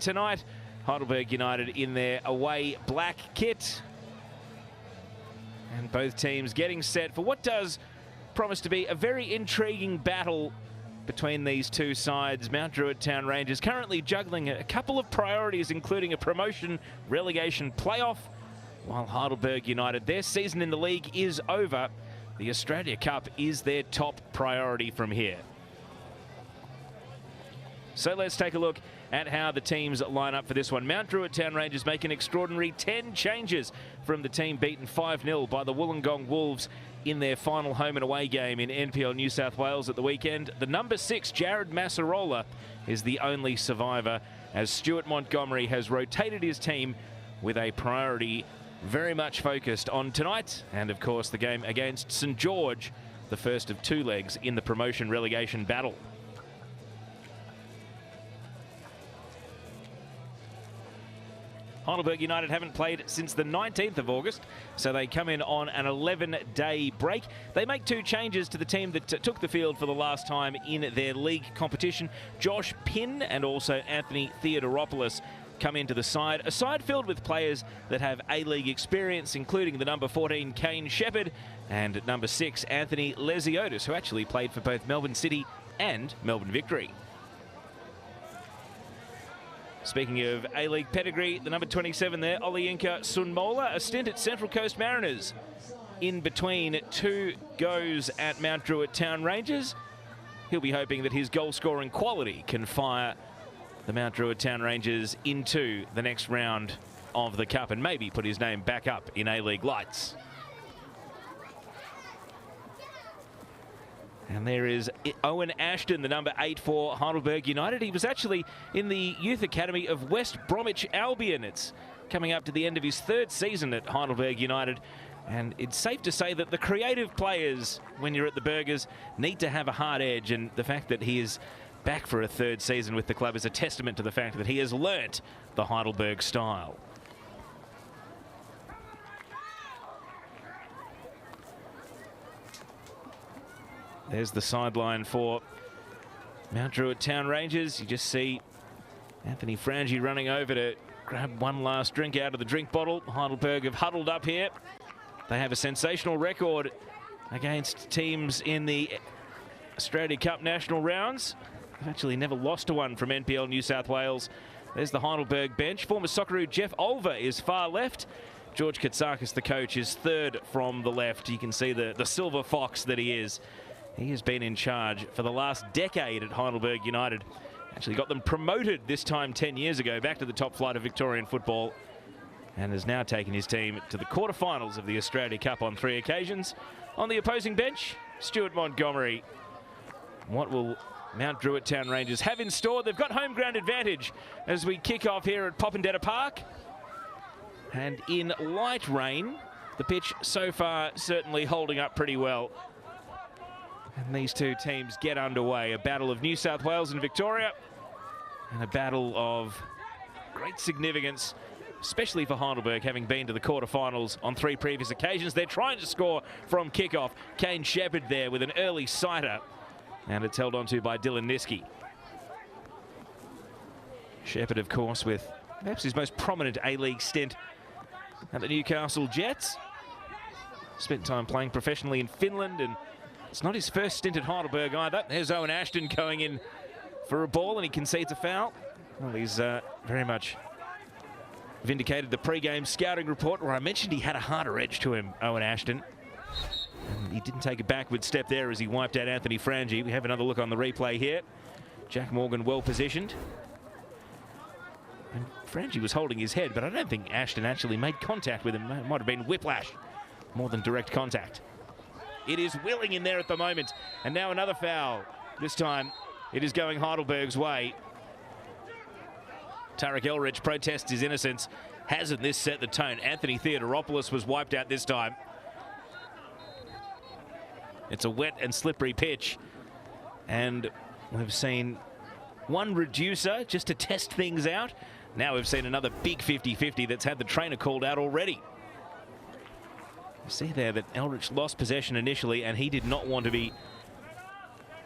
tonight. Heidelberg United in their away black kit. And both teams getting set for what does promise to be a very intriguing battle between these two sides. Mount Druitt Town Rangers currently juggling a couple of priorities, including a promotion relegation playoff, while Heidelberg United, their season in the league is over. The Australia Cup is their top priority from here. So let's take a look at how the teams line up for this one. Mount Druitt Town Rangers make an extraordinary 10 changes from the team beaten 5-0 by the Wollongong Wolves in their final home and away game in NPL New South Wales at the weekend. The number 6, Jared Massarola, is the only survivor, as Stuart Montgomery has rotated his team with a priority very much focused on tonight and, of course, the game against St George, the first of two legs in the promotion relegation battle. Heidelberg United haven't played since the 19th of August, so they come in on an 11-day break. They make two changes to the team that took the field for the last time in their league competition. Josh Pinn and also Anthony Theodoropoulos come into the side. A side filled with players that have A-League experience, including the number 14, Kane Shepherd, and number 6, Anthony Lesiotis, who actually played for both Melbourne City and Melbourne Victory. Speaking of A-League pedigree, the number 27 there, Olayinka Sunmola, a stint at Central Coast Mariners in between two goes at Mount Druitt Town Rangers. He'll be hoping that his goal-scoring quality can fire the Mount Druitt Town Rangers into the next round of the Cup and maybe put his name back up in A-League lights. And there is Owen Ashton, the number 8 for Heidelberg United. He was actually in the youth academy of West Bromwich Albion. It's coming up to the end of his third season at Heidelberg United. And it's safe to say that the creative players, when you're at the Burgers, need to have a hard edge. And the fact that he is back for a third season with the club is a testament to the fact that he has learnt the Heidelberg style. There's the sideline for Mount Druitt Town Rangers. You just see Anthony Frangi running over to grab one last drink out of the drink bottle. Heidelberg have huddled up here. They have a sensational record against teams in the Australia Cup national rounds. They've actually never lost to one from NPL New South Wales. There's the Heidelberg bench. Former Socceroo Jeff Olver is far left. George Katsakis, the coach, is third from the left. You can see the silver fox that he is. He has been in charge for the last decade at Heidelberg United. Actually got them promoted this time 10 years ago back to the top flight of Victorian football, and has now taken his team to the quarterfinals of the Australia Cup on 3 occasions. On the opposing bench, Stuart Montgomery. What will Mount Druitt Town Rangers have in store? They've got home ground advantage as we kick off here at Popondetta Park. And in light rain, the pitch so far certainly holding up pretty well. And these two teams get underway. A battle of New South Wales and Victoria, and a battle of great significance, especially for Heidelberg, having been to the quarterfinals on 3 previous occasions. They're trying to score from kickoff. Kane Shepherd there with an early sighter, and it's held onto by Dylan Niski. Shepherd, of course, with perhaps his most prominent A-League stint at the Newcastle Jets. Spent time playing professionally in Finland, and it's not his first stint at Heidelberg either. There's Owen Ashton going in for a ball, and he concedes a foul. Well, he's very much vindicated the pre-game scouting report where I mentioned he had a harder edge to him, Owen Ashton. And he didn't take a backward step there as he wiped out Anthony Frangi. We have another look on the replay here. Jack Morgan well positioned. And Frangi was holding his head, but I don't think Ashton actually made contact with him. It might have been whiplash more than direct contact. It is willing in there at the moment. And now another foul. This time it is going Heidelberg's way. Tarek Elrich protests his innocence. Hasn't this set the tone? Anthony Theodoropoulos was wiped out this time. It's a wet and slippery pitch. And we've seen one reducer just to test things out. Now we've seen another big 50-50 that's had the trainer called out already. You see there that Elrich lost possession initially, and he did not want to be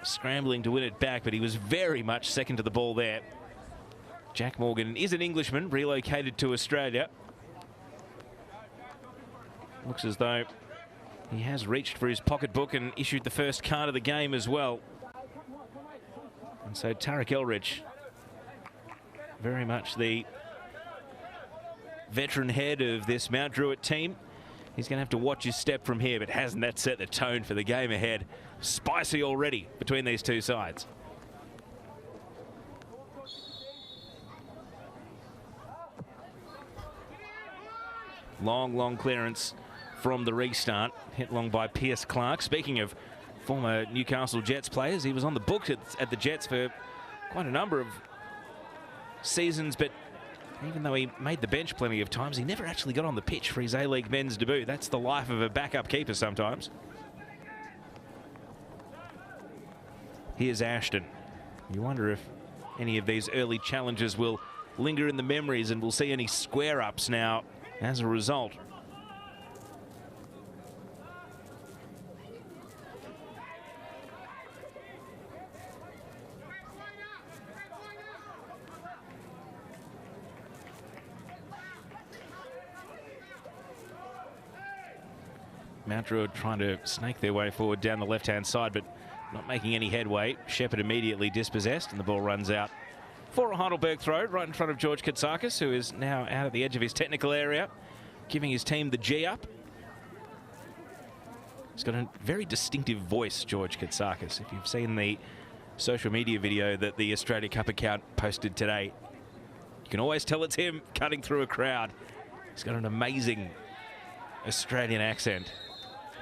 scrambling to win it back, but he was very much second to the ball there. Jack Morgan is an Englishman, relocated to Australia. Looks as though he has reached for his pocketbook and issued the first card of the game as well. And so Tarek Elrich, very much the veteran head of this Mount Druitt team. He's going to have to watch his step from here, but hasn't that set the tone for the game ahead? Spicy already between these two sides. Long clearance from the restart. Hit long by Pierce Clark. Speaking of former Newcastle Jets players, he was on the books at the Jets for quite a number of seasons, but even though he made the bench plenty of times, he never actually got on the pitch for his A-League men's debut. That's the life of a backup keeper sometimes. Here's Ashton. You wonder if any of these early challenges will linger in the memories and we'll see any square-ups now as a result. Mount Druitt trying to snake their way forward down the left-hand side, but not making any headway. Shepherd immediately dispossessed, and the ball runs out for a Heidelberg throw right in front of George Katsakis, who is now out at the edge of his technical area, giving his team the G up. He's got a very distinctive voice, George Katsakis. If you've seen the social media video that the Australia Cup account posted today, you can always tell it's him cutting through a crowd. He's got an amazing Australian accent,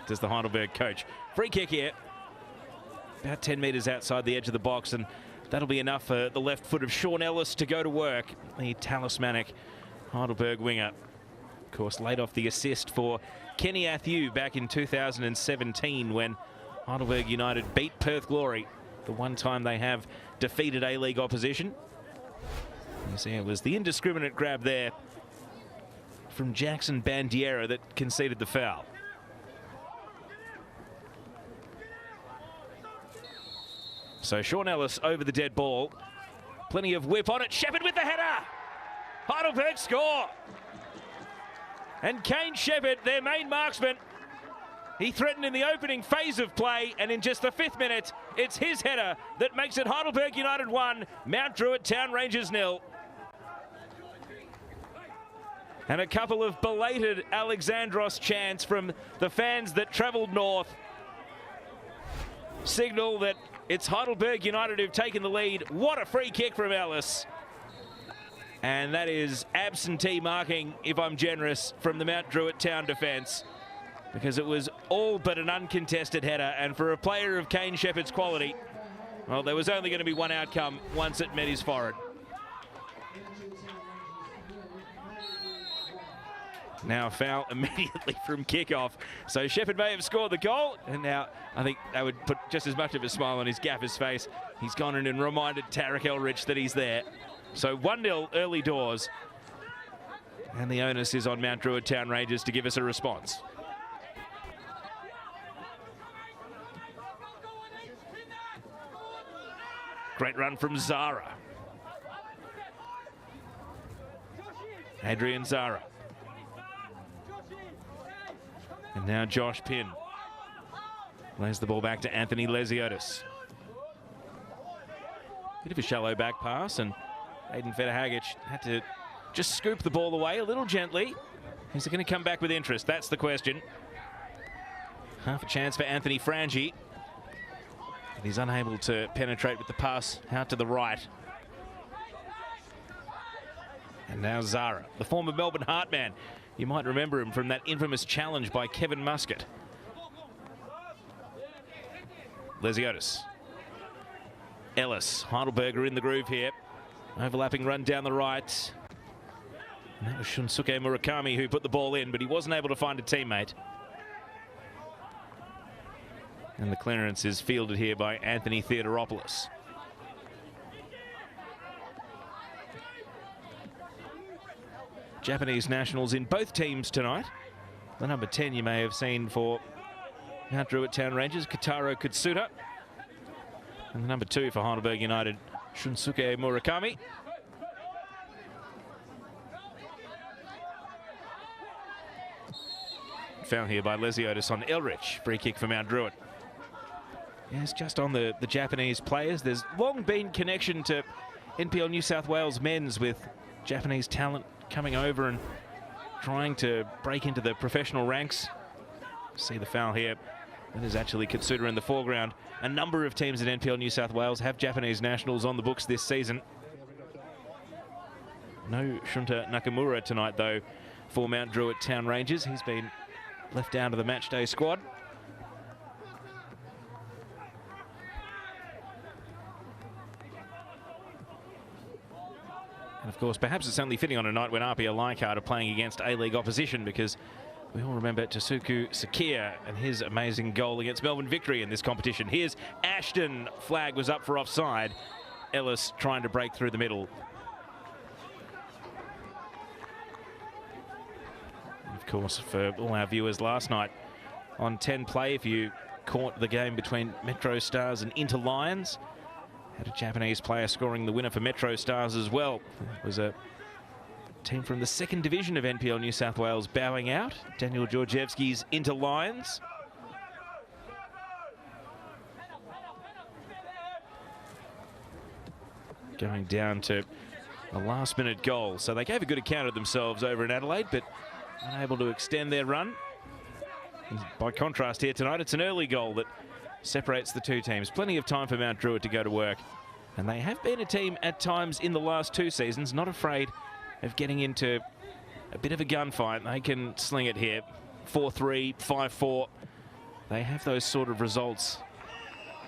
does the Heidelberg coach. Free kick here, about 10 metres outside the edge of the box, and that'll be enough for the left foot of Sean Ellis to go to work, the talismanic Heidelberg winger. Of course, laid off the assist for Kenny Athieu back in 2017 when Heidelberg United beat Perth Glory, the one time they have defeated A-League opposition. You see it was the indiscriminate grab there from Jackson Bandiera that conceded the foul. So Sean Ellis over the dead ball. Plenty of whip on it. Shepherd with the header. Heidelberg score. And Kane Shepherd, their main marksman, he threatened in the opening phase of play, and in just the 5th minute, it's his header that makes it Heidelberg United 1, Mount Druitt Town Rangers 0. And a couple of belated Alexandros chants from the fans that travelled north signal that it's Heidelberg United who've taken the lead. What a free kick from Ellis. And that is absentee marking, if I'm generous, from the Mount Druitt Town defence, because it was all but an uncontested header. And for a player of Kane Shepherd's quality, well, there was only going to be one outcome once it met his forehead. Now a foul immediately from kickoff. So Shepherd may have scored the goal, and now I think that would put just as much of a smile on his gaffer's face. He's gone in and reminded Tarek Elrich that he's there. So 1-0 early doors, and the onus is on Mount Druitt Town Rangers to give us a response. Great run from Zara. Adrian Zara. And now Josh Pinn lays the ball back to Anthony Lesiotis. Bit of a shallow back pass, and Aiden Federhagic had to just scoop the ball away a little gently. Is it going to come back with interest? That's the question. Half a chance for Anthony Frangi. But he's unable to penetrate with the pass out to the right. And now Zara, the former Melbourne Heartman. You might remember him from that infamous challenge by Kevin Muscat. Lesiotis. Ellis. Heidelberg are in the groove here. Overlapping run down the right. And that was Shunsuke Murakami who put the ball in, but he wasn't able to find a teammate. And the clearance is fielded here by Anthony Theodoropoulos. Japanese nationals in both teams tonight. The number 10 you may have seen for Mount Druitt Town Rangers, Kitaro Kutsuta. And the number 2 for Heidelberg United, Shunsuke Murakami. Foul here by Lesiotis on Elrich. Free kick for Mount Druitt. Yes, just on the Japanese players. There's long been connection to NPL New South Wales men's, with Japanese talent coming over and trying to break into the professional ranks. See the foul here. That is actually Katsuta in the foreground. A number of teams at NPL New South Wales have Japanese nationals on the books this season. No Shunta Nakamura tonight, though, for Mount Druitt Town Rangers. He's been left out of the matchday squad. And of course, perhaps it's only fitting on a night when RPL Leichhardt are playing against A-League opposition, because we all remember Tasuku Sakia and his amazing goal against Melbourne Victory in this competition. Here's Ashton. Flag was up for offside. Ellis trying to break through the middle. Of course, for all our viewers last night on 10 Play, if you caught the game between Metro Stars and Inter Lions, had a Japanese player scoring the winner for Metro Stars as well. It was a team from the second division of NPL New South Wales bowing out. Daniel Georgievski's Inter Lions. Going down to a last-minute goal. So they gave a good account of themselves over in Adelaide, but unable to extend their run. And by contrast here tonight, it's an early goal that separates the two teams. Plenty of time for Mount Druitt to go to work. And they have been a team at times in the last two seasons, not afraid of getting into a bit of a gunfight. They can sling it here. 4-3, 5-4. They have those sort of results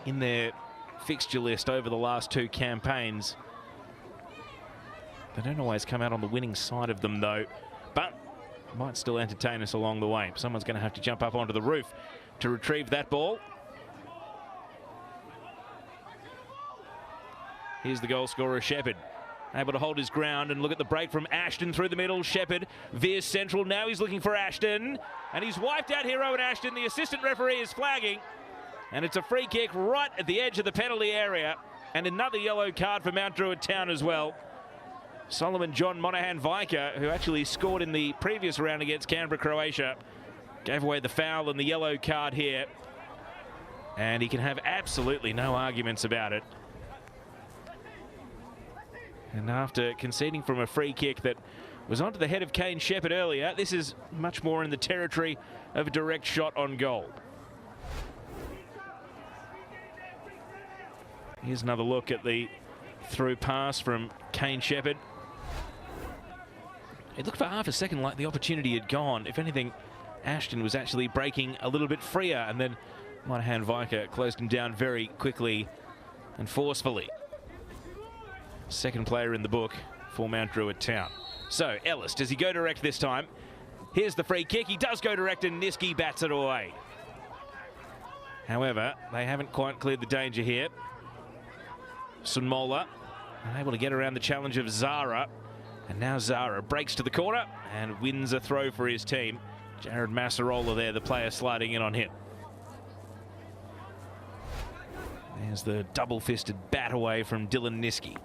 in their fixture list over the last two campaigns. They don't always come out on the winning side of them, though, but might still entertain us along the way. Someone's going to have to jump up onto the roof to retrieve that ball. Here's the goal scorer, Shepherd. Able to hold his ground, and look at the break from Ashton through the middle. Shepherd veers central. Now he's looking for Ashton, and he's wiped out here, Owen Ashton. The assistant referee is flagging, and it's a free kick right at the edge of the penalty area, and another yellow card for Mount Druitt Town as well. Solomon John Monahan-Viker, who actually scored in the previous round against Canberra, Croatia, gave away the foul and the yellow card here, and he can have absolutely no arguments about it. And after conceding from a free kick that was onto the head of Kane Shepherd earlier, this is much more in the territory of a direct shot on goal. Here's another look at the through pass from Kane Shepherd. It looked for half a second like the opportunity had gone. If anything, Ashton was actually breaking a little bit freer, and then Monahan-Viker closed him down very quickly and forcefully. Second player in the book for Mount Druitt Town. So Ellis, does he go direct this time? Here's the free kick. He does go direct, and Niski bats it away. However, they haven't quite cleared the danger here. Sunmola unable to get around the challenge of Zara, and now Zara breaks to the corner and wins a throw for his team. Jared Massarola there, the player sliding in on him. There's the double-fisted bat away from Dylan Niski.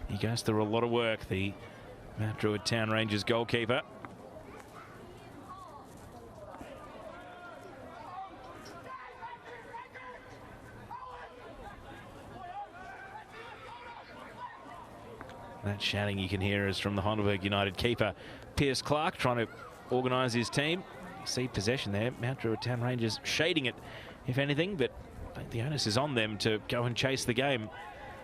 He goes through a lot of work, the Mount Druitt Town Rangers goalkeeper. That shouting you can hear is from the Heidelberg United keeper, Piers Clark, trying to organise his team. See possession there. Mount Druitt Town Rangers shading it, if anything, but I think the onus is on them to go and chase the game.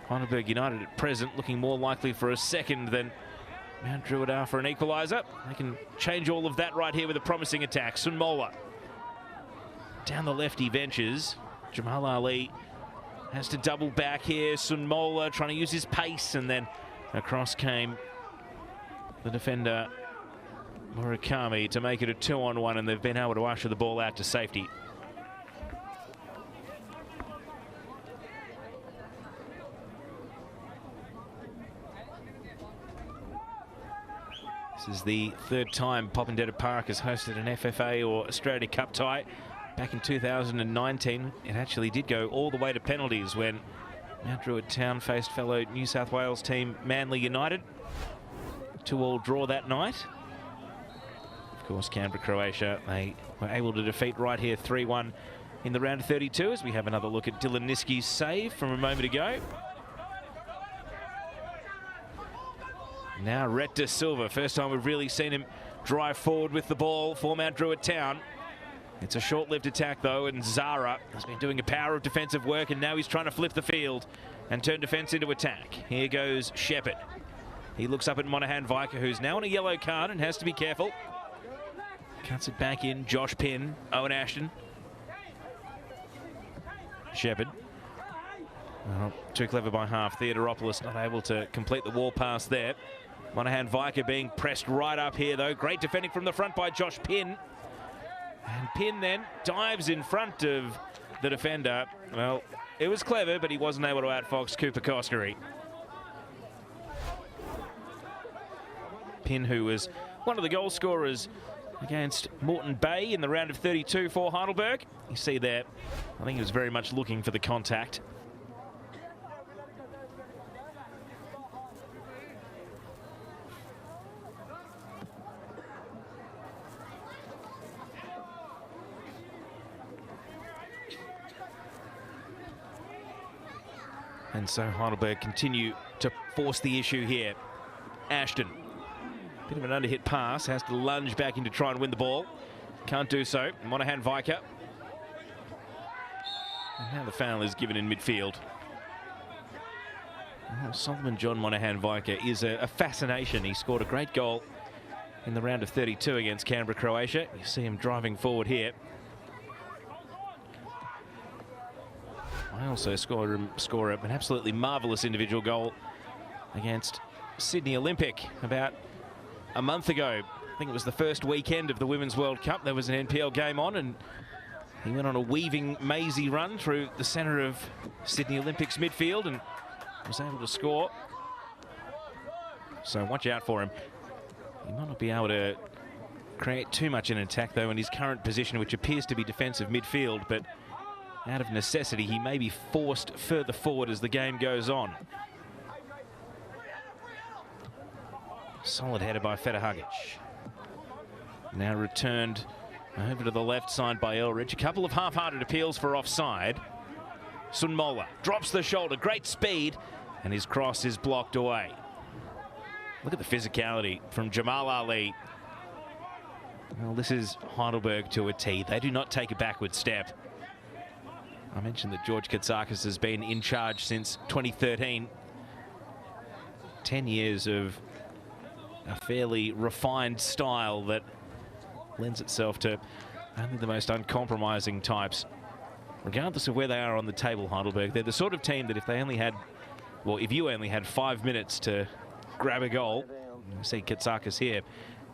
Heidelberg United at present looking more likely for a second than Mount Druitt are for an equaliser. They can change all of that right here with a promising attack. Sunmola down the left he ventures. Jamal Ali has to double back here. Sunmola trying to use his pace, and then across came the defender Murakami to make it a 2-on-1, and they've been able to usher the ball out to safety. This is the third time Popondetta Park has hosted an FFA or Australia Cup tie. Back in 2019, it actually did go all the way to penalties when Mount Druitt Town faced fellow New South Wales team Manly United. 2-2 draw that night. Of course, Canberra, Croatia, they were able to defeat right here 3-1 in the round of 32 as we have another look at Dylan Niski's save from a moment ago. Now Rhett De Silva, first time we've really seen him drive forward with the ball for Mount Druitt Town. It's a short-lived attack though, and Zara has been doing a power of defensive work, and now he's trying to flip the field and turn defence into attack. Here goes Shepherd. He looks up at Monaghan Viker, who's now on a yellow card and has to be careful. Cuts it back in. Josh Pinn, Owen Ashton. Shepherd. Oh, too clever by half. Theodoropoulos not able to complete the wall pass there. Monaghan Viker being pressed right up here though. Great defending from the front by Josh Pinn. And Pinn then dives in front of the defender. Well, it was clever, but he wasn't able to outfox Cooper Koskari. Pinn, who was one of the goal scorers against Moreton Bay in the round of 32 for Heidelberg. You see there, I think he was very much looking for the contact. And so Heidelberg continue to force the issue here. Ashton. Bit of an underhit pass, has to lunge back in to try and win the ball. Can't do so. Monaghan Viker. And now the foul is given in midfield. Well, Solomon John Monaghan Viker is a fascination. He scored a great goal in the round of 32 against Canberra, Croatia. You see him driving forward here. I also score an absolutely marvellous individual goal against Sydney Olympic about a month ago. I think it was the first weekend of the Women's World Cup. There was an NPL game on, and he went on a weaving, mazy run through the centre of Sydney Olympics midfield and was able to score. So watch out for him. He might not be able to create too much in attack, though, in his current position, which appears to be defensive midfield, but out of necessity, he may be forced further forward as the game goes on. Solid header by Federhagic. Now returned over to the left side by Elridge. A couple of half-hearted appeals for offside. Sunmola drops the shoulder, great speed, and his cross is blocked away. Look at the physicality from Jamal Ali. Well, this is Heidelberg to a T. They do not take a backward step. I mentioned that George Katsakis has been in charge since 2013. 10 years of a fairly refined style that lends itself to only the most uncompromising types. Regardless of where they are on the table, Heidelberg, they're the sort of team that if they only had, well, if you only had 5 minutes to grab a goal, you see Katsakis here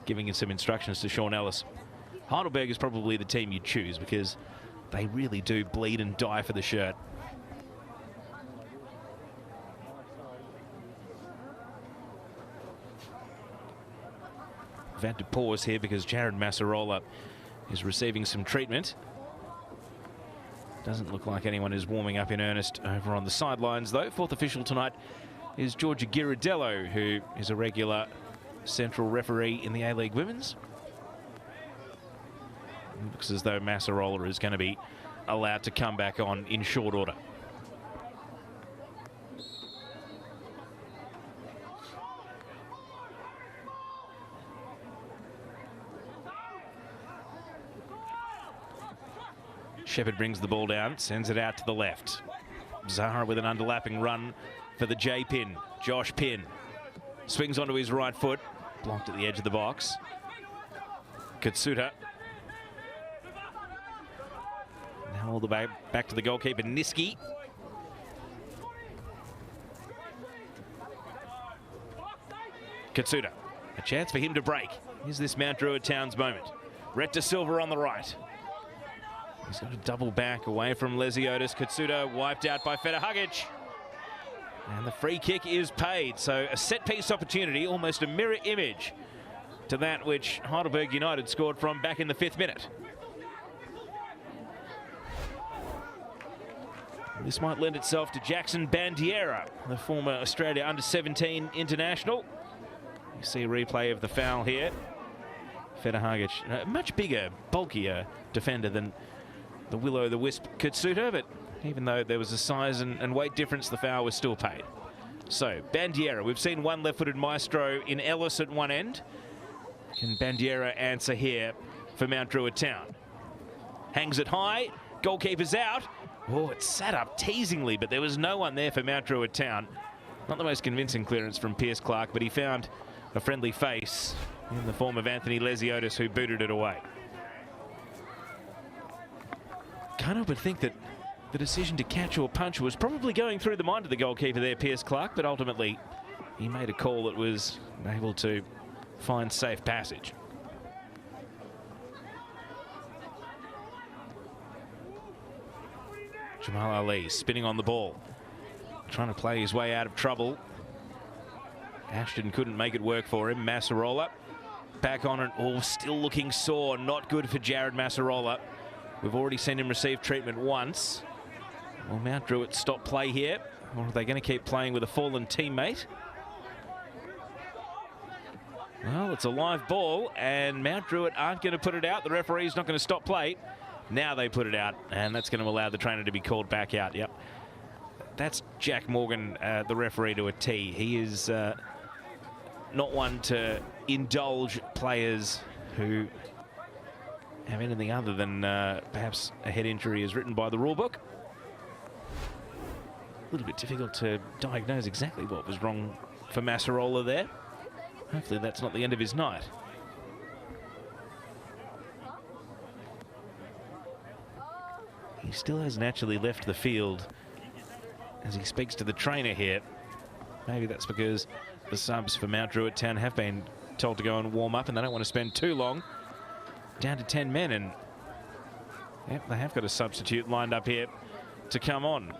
giving some instructions to Sean Ellis. Heidelberg is probably the team you'd choose because they really do bleed and die for the shirt. I've had to pause here because Jared Massarola is receiving some treatment. Doesn't look like anyone is warming up in earnest over on the sidelines, though. Fourth official tonight is Georgia Ghirardello, who is a regular central referee in the A-League Women's. It looks as though Massarola is going to be allowed to come back on in short order. Shepherd brings the ball down, sends it out to the left. Zahra with an underlapping run for the J-pin. Josh Pinn swings onto his right foot, blocked at the edge of the box. Katsuta. Now all the way back to the goalkeeper, Niski. Katsuta, a chance for him to break. Is this Mount Druitt Town's moment? Rhett De Silva on the right. He's got to double back away from Lesiotis. Katsuta wiped out by Federhagic. And the free kick is paid. So a set-piece opportunity, almost a mirror image to that which Heidelberg United scored from back in the 5th minute. This might lend itself to Jackson Bandiera, the former Australia under-17 international. You see a replay of the foul here. Federhagic, a much bigger, bulkier defender than the Will-O-the-Wisp could suit her, but even though there was a size and weight difference, the foul was still paid. So, Bandiera, we've seen one left-footed maestro in Ellis at one end. Can Bandiera answer here for Mount Druitt Town? Hangs it high, goalkeeper's out. Oh, it sat up teasingly, but there was no one there for Mount Druitt Town. Not the most convincing clearance from Pierce Clark, but he found a friendly face in the form of Anthony Lesiotis, who booted it away. Can't help but think that the decision to catch or punch was probably going through the mind of the goalkeeper there, Pierce Clark, but ultimately he made a call that was able to find safe passage. Jamal Ali spinning on the ball, trying to play his way out of trouble. Ashton couldn't make it work for him. Massarola back on it. Oh, still looking sore. Not good for Jared Massarola. We've already seen him receive treatment once. Will Mount Druitt stop play here, or are they going to keep playing with a fallen teammate? Well, it's a live ball, and Mount Druitt aren't going to put it out. The referee's not going to stop play. Now they put it out, and that's going to allow the trainer to be called back out. Yep. That's Jack Morgan, the referee, to a T. He is not one to indulge players who have anything other than perhaps a head injury as written by the rule book. A little bit difficult to diagnose exactly what was wrong for Massarola there. Hopefully that's not the end of his night. He still hasn't actually left the field as he speaks to the trainer here. Maybe that's because the subs for Mount Druitt Town have been told to go and warm up and they don't want to spend too long. Down to 10 men, and yep, they have got a substitute lined up here to come on.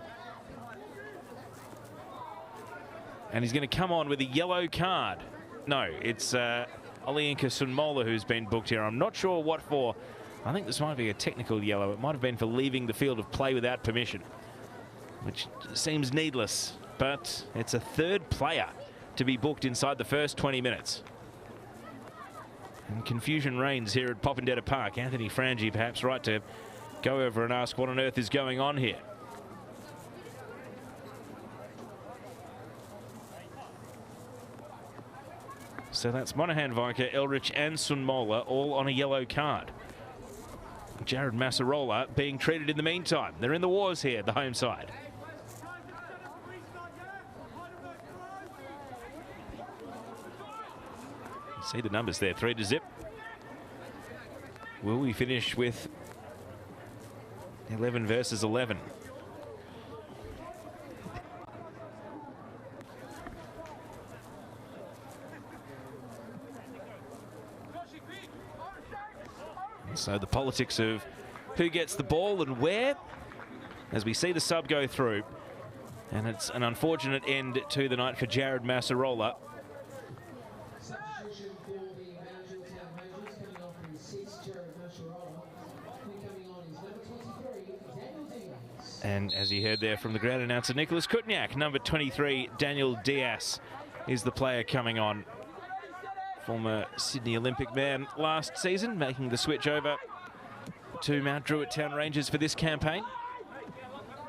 And he's going to come on with a yellow card. No, it's Oliinka Sunmola who's been booked here. I'm not sure what for. I think this might be a technical yellow. It might have been for leaving the field of play without permission, which seems needless, but it's a third player to be booked inside the first 20 minutes. And confusion reigns here at Popondetta Park. Anthony Frangi perhaps right to go over and ask what on earth is going on here. So that's Monahan, Viker, Eldritch and Sunmola all on a yellow card. Jared Massarola being treated in the meantime. They're in the wars here, the home side. See the numbers there, 3-0. Will we finish with 11 versus 11? So the politics of who gets the ball and where, as we see the sub go through. And it's an unfortunate end to the night for Jared Massarola. And as you heard there from the ground announcer, Nicholas Kutniak, number 23, Daniel Diaz, is the player coming on. Former Sydney Olympic man last season, making the switch over to Mount Druitt Town Rangers for this campaign.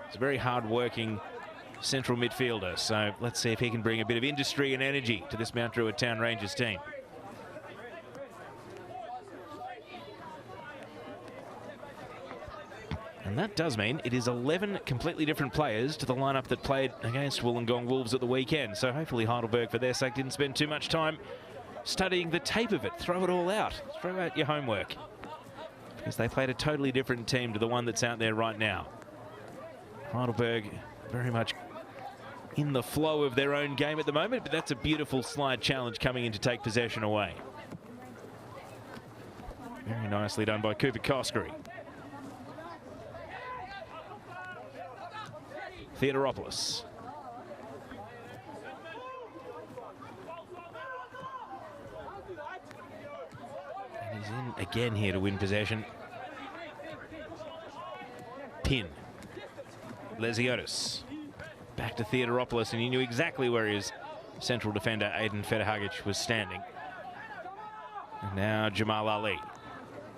He's a very hard-working central midfielder, so let's see if he can bring a bit of industry and energy to this Mount Druitt Town Rangers team. And that does mean it is 11 completely different players to the lineup that played against Wollongong Wolves at the weekend. So hopefully Heidelberg, for their sake, didn't spend too much time studying the tape of it. Throw it all out. Throw out your homework. Because they played a totally different team to the one that's out there right now. Heidelberg very much in the flow of their own game at the moment, but that's a beautiful slide challenge coming in to take possession away. Very nicely done by Cooper Koskari. Theodoropoulos. And he's in again here to win possession. Pin. Lesiotis. Back to Theodoropoulos, and he knew exactly where his central defender, Aiden Federhagic, was standing. And now Jamal Ali.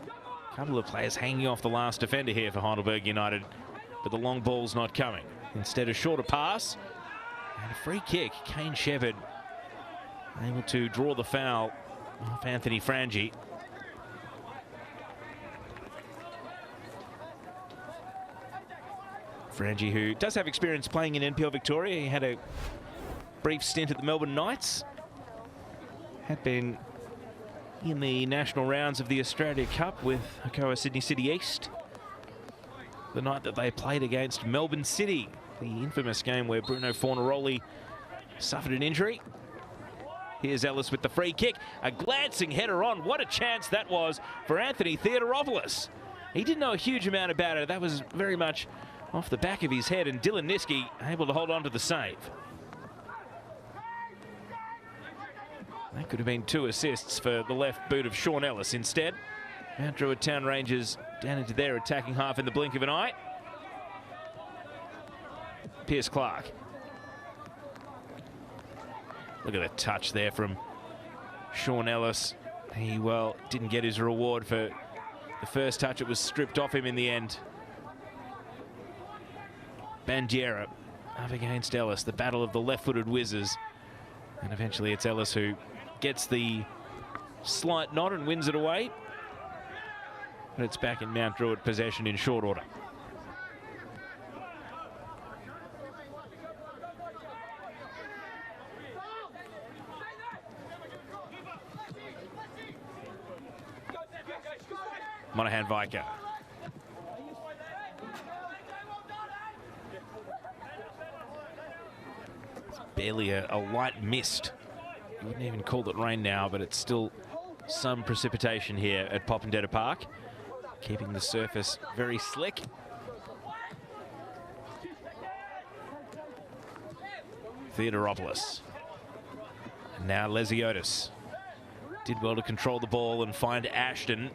A couple of players hanging off the last defender here for Heidelberg United, but the long ball's not coming. Instead, a shorter pass and a free kick. Kane Shepherd able to draw the foul off Anthony Frangi. Frangi, who does have experience playing in NPL Victoria. He had a brief stint at the Melbourne Knights. Had been in the national rounds of the Australia Cup with Hakoah Sydney City East. The night that they played against Melbourne City, the infamous game where Bruno Fornaroli suffered an injury. Here's Ellis with the free kick. A glancing header on. What a chance that was for Anthony Theodoropoulos. He didn't know a huge amount about it. That was very much off the back of his head, and Dylan Niski able to hold on to the save. That could have been 2 assists for the left boot of Sean Ellis. Instead, Mount Druitt Town Rangers down into their attacking half in the blink of an eye. Pierce Clark. Look at the touch there from Sean Ellis. He, well, didn't get his reward for the first touch. It was stripped off him in the end. Bandiera up against Ellis, the battle of the left-footed whizzes. And eventually it's Ellis who gets the slight nod and wins it away. But it's back in Mount Druitt possession in short order. Monaghan Vicar. It's barely a light mist. You wouldn't even call it rain now, but it's still some precipitation here at Popondetta Park, keeping the surface very slick. Theodoropoulos. And now Lesiotis. Did well to control the ball and find Ashton.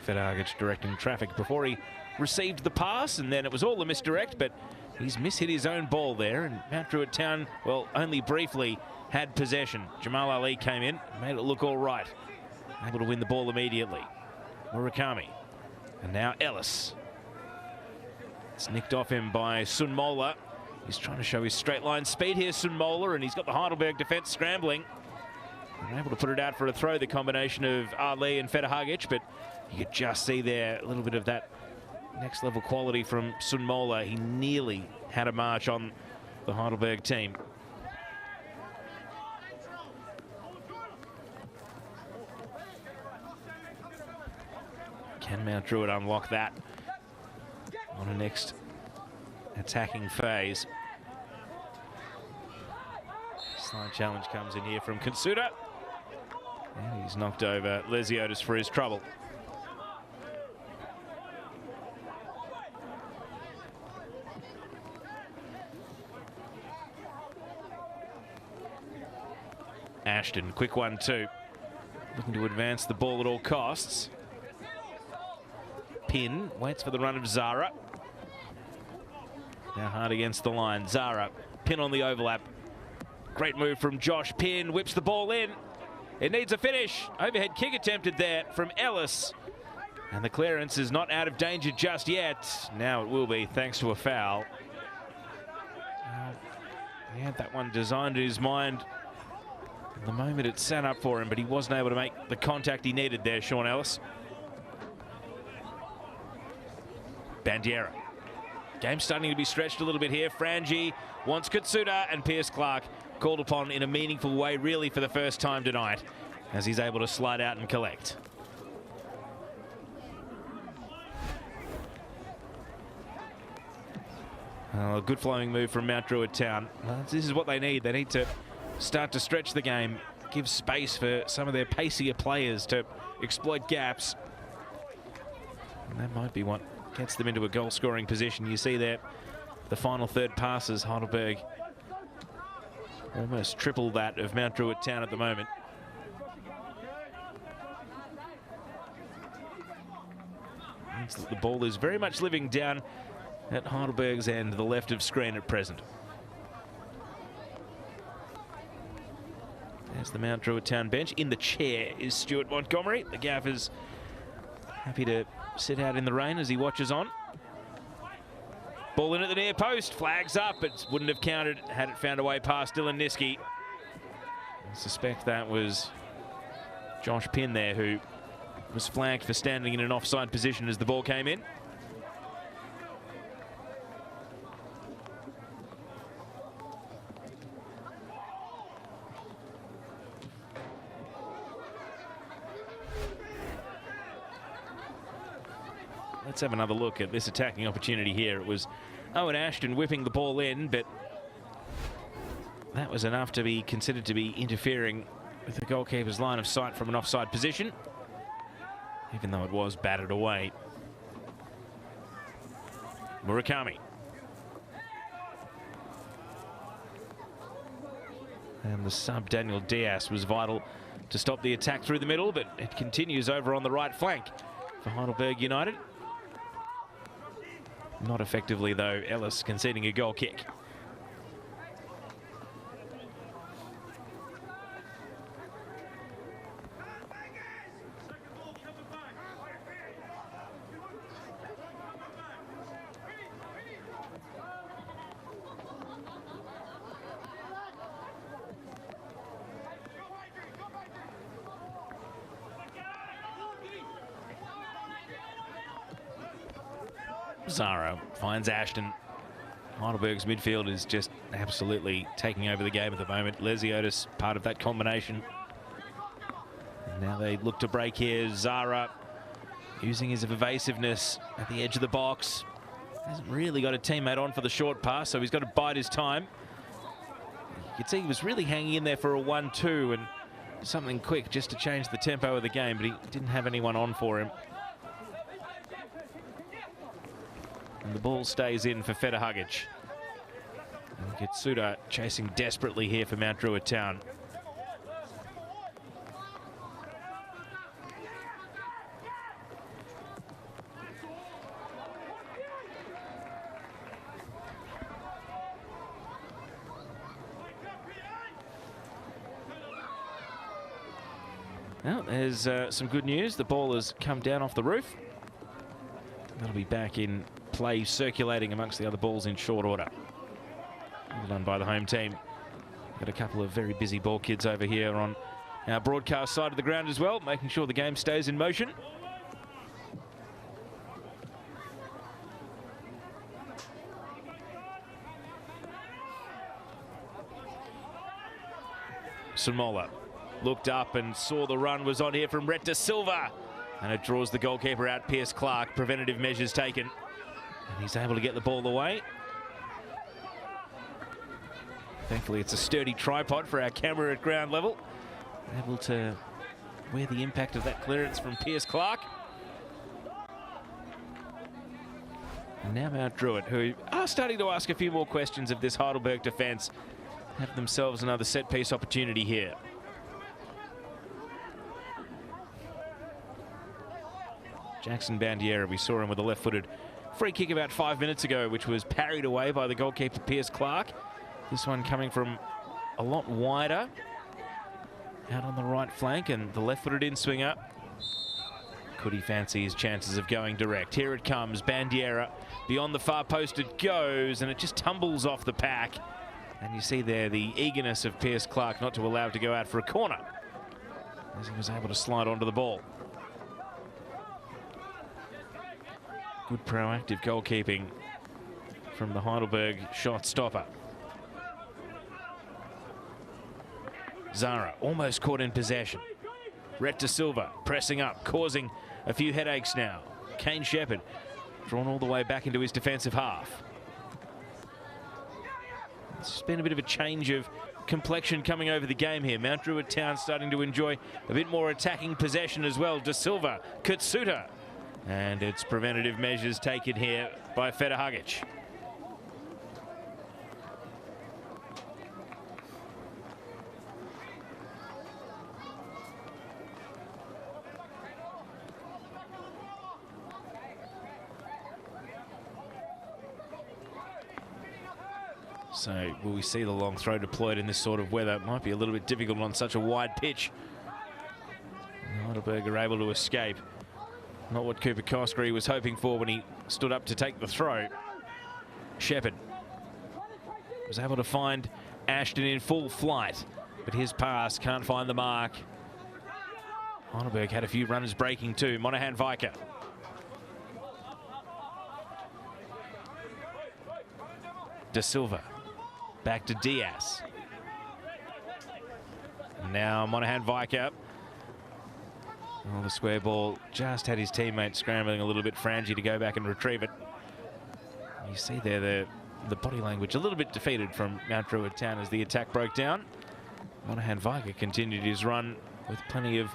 Federhagic directing traffic before he received the pass, and then it was all a misdirect, but he's mishit his own ball there, and Mount Druitt Town, well, only briefly had possession. Jamal Ali came in, made it look all right. Able to win the ball immediately. Murakami. And now Ellis. It's nicked off him by Sun Mola. He's trying to show his straight line speed here, Sun Mola, and he's got the Heidelberg defence scrambling. They're able to put it out for a throw, the combination of Ali and Federhagic, but you could just see there a little bit of that next level quality from Sun Mola. He nearly had a march on the Heidelberg team. Can Mount Druitt unlock that on a next attacking phase? Slight challenge comes in here from Kansuda. And he's knocked over Lesiotis for his trouble. Ashton, quick 1-2. Looking to advance the ball at all costs. Pin waits for the run of Zara. Now hard against the line. Zara, Pin on the overlap. Great move from Josh. Pin whips the ball in. It needs a finish. Overhead kick attempted there from Ellis. And the clearance is not out of danger just yet. Now it will be, thanks to a foul. He had that one designed in his mind the moment it sat up for him, but he wasn't able to make the contact he needed there, Sean Ellis. Bandiera. Game starting to be stretched a little bit here. Frangi wants Katsuda, and Pierce Clark called upon in a meaningful way, really for the first time tonight, as he's able to slide out and collect. A good flowing move from Mount Druitt Town. Well, this is what they need. They need to start to stretch the game, give space for some of their pacier players to exploit gaps. And that might be what gets them into a goal-scoring position. You see there the final third passes, Heidelberg Almost triple that of Mount Druitt Town at the moment. Means that the ball is very much living down at Heidelberg's end, the left of screen at present. There's the Mount Druitt Town bench. In the chair is Stuart Montgomery. The gaffer's happy to sit out in the rain as he watches on. Ball in at the near post, flags up, but wouldn't have counted had it found a way past Dylan Niski. I suspect that was Josh Pinn there, who was flagged for standing in an offside position as the ball came in. Let's have another look at this attacking opportunity here. It was Owen Ashton whipping the ball in, but that was enough to be considered to be interfering with the goalkeeper's line of sight from an offside position, even though it was batted away. Murakami. And the sub, Daniel Diaz, was vital to stop the attack through the middle, but it continues over on the right flank for Heidelberg United. Not effectively, though, Ellis conceding a goal kick. Zara finds Ashton. Heidelberg's midfield is just absolutely taking over the game at the moment. Lesiotis part of that combination. And now they look to break here. Zara using his evasiveness at the edge of the box. Hasn't really got a teammate on for the short pass, so he's got to bide his time. You could see he was really hanging in there for a 1-2 and something quick just to change the tempo of the game, but he didn't have anyone on for him. And the ball stays in for Federhugic. Kitsuda chasing desperately here for Mount Druitt Town. Well, there's some good news. The ball has come down off the roof. That'll be back in play, circulating amongst the other balls in short order. Well done by the home team. Got a couple of very busy ball kids over here on our broadcast side of the ground as well, making sure the game stays in motion. Samola looked up and saw the run was on here from Rhett De Silva, and it draws the goalkeeper out, Pierce Clark. Preventative measures taken, and he's able to get the ball away. Thankfully, it's a sturdy tripod for our camera at ground level. Able to wear the impact of that clearance from Pierce Clark. And now Mount Druitt, who are starting to ask a few more questions of this Heidelberg defence, have themselves another set-piece opportunity here. Jackson Bandiera, we saw him with a left-footed free kick about 5 minutes ago, which was parried away by the goalkeeper Pierce Clark. This one coming from a lot wider, out on the right flank, and the left-footed in-swinger. Could he fancy his chances of going direct? Here it comes, Bandiera. Beyond the far post it goes, and it just tumbles off the pack. And you see there the eagerness of Pierce Clark not to allow it to go out for a corner, as he was able to slide onto the ball. Good proactive goalkeeping from the Heidelberg shot stopper. Zara almost caught in possession. Rhett De Silva pressing up, causing a few headaches now. Kane Shepherd drawn all the way back into his defensive half. It's been a bit of a change of complexion coming over the game here. Mount Druitt Town starting to enjoy a bit more attacking possession as well. De Silva, Kitsuta, and it's preventative measures taken here by Federhugic. So will we see the long throw deployed in this sort of weather? It might be a little bit difficult on such a wide pitch. Heidelberg are able to escape. Not what Cooper Coskery was hoping for when he stood up to take the throw. Shepherd was able to find Ashton in full flight, but his pass can't find the mark. Heidelberg had a few runners breaking too. Monaghan Viker. De Silva. Back to Diaz. Now Monaghan Viker. Oh, the square ball just had his teammate scrambling a little bit. Frangie to go back and retrieve it. You see there the body language a little bit defeated from Mount Druitt Town as the attack broke down. Monaghan Viker continued his run with plenty of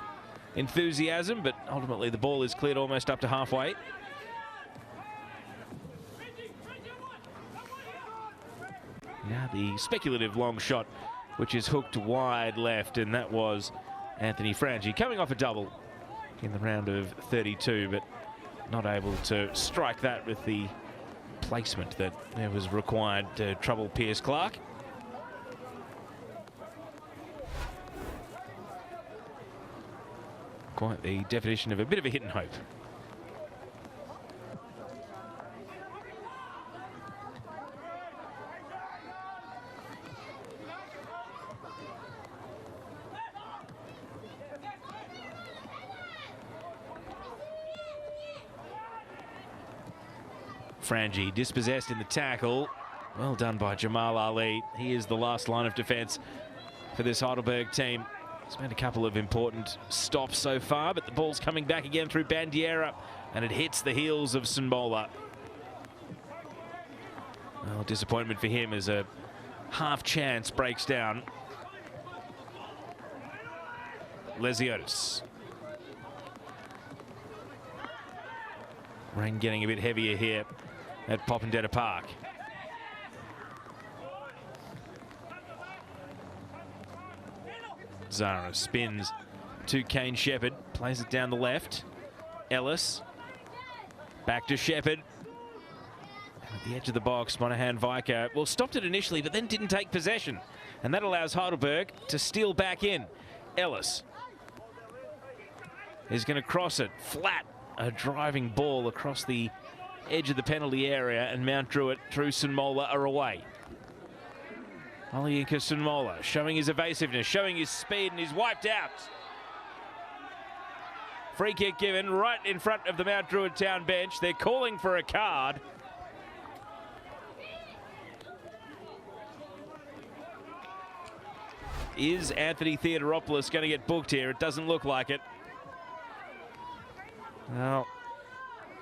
enthusiasm, but ultimately the ball is cleared almost up to halfway. Now the speculative long shot, which is hooked wide left, and that was Anthony Frangie coming off a double in the round of 32, but not able to strike that with the placement that was required to trouble Pierce Clark. Quite the definition of a bit of a hit and hope. Frangie dispossessed in the tackle. Well done by Jamal Ali. He is the last line of defence for this Heidelberg team. He's made a couple of important stops so far, but the ball's coming back again through Bandiera, and it hits the heels of Sunmola. Well, disappointment for him as a half chance breaks down. Lesiotis. Rain getting a bit heavier here at Popondetta Park. Zara spins to Kane Shepherd, plays it down the left. Ellis, back to Shepherd. At the edge of the box, Monaghan Viker, well, stopped it initially, but then didn't take possession. And that allows Heidelberg to steal back in. Ellis is going to cross it flat. A driving ball across the edge of the penalty area, and Mount Druitt through Sunmola are away. Oliinka Sunmola showing his evasiveness, showing his speed, and he's wiped out. Free kick given right in front of the Mount Druitt Town bench. They're calling for a card. Is Anthony Theodoropoulos going to get booked here? It doesn't look like it. Well,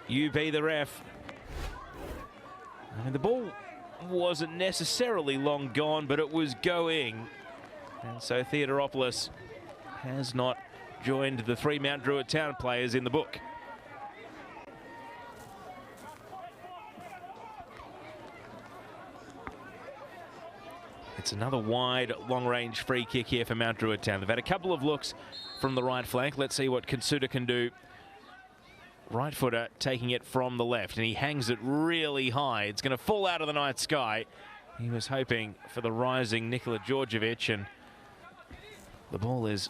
you be the ref. I mean, the ball wasn't necessarily long gone, but it was going. And so Theodoropoulos has not joined the three Mount Druitt Town players in the book. It's another wide, long-range free kick here for Mount Druitt Town. They've had a couple of looks from the right flank. Let's see what Kinsuda can do. Right footer taking it from the left, and he hangs it really high. It's going to fall out of the night sky. He was hoping for the rising Nikola Djordjevic, and the ball is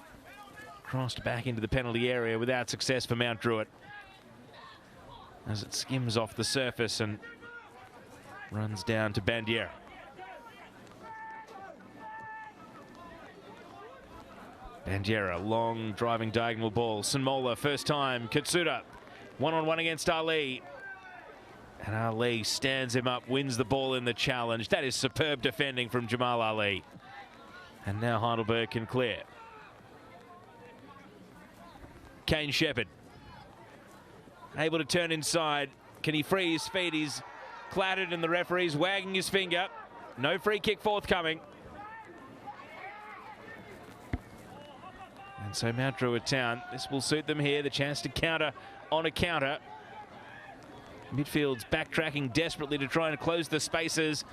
crossed back into the penalty area without success for Mount Druitt as it skims off the surface and runs down to Bandiera. Bandiera, long driving diagonal ball. Sunmola, first time. Katsuda, one-on-one against Ali. And Ali stands him up, wins the ball in the challenge. That is superb defending from Jamal Ali. And now Heidelberg can clear. Kane Shepherd, able to turn inside. Can he free his feet? He's clattered and the referee's wagging his finger. No free kick forthcoming. And so Mount Druitt Town, this will suit them here. The chance to counter on a counter. Midfield's backtracking desperately to try and close the spaces.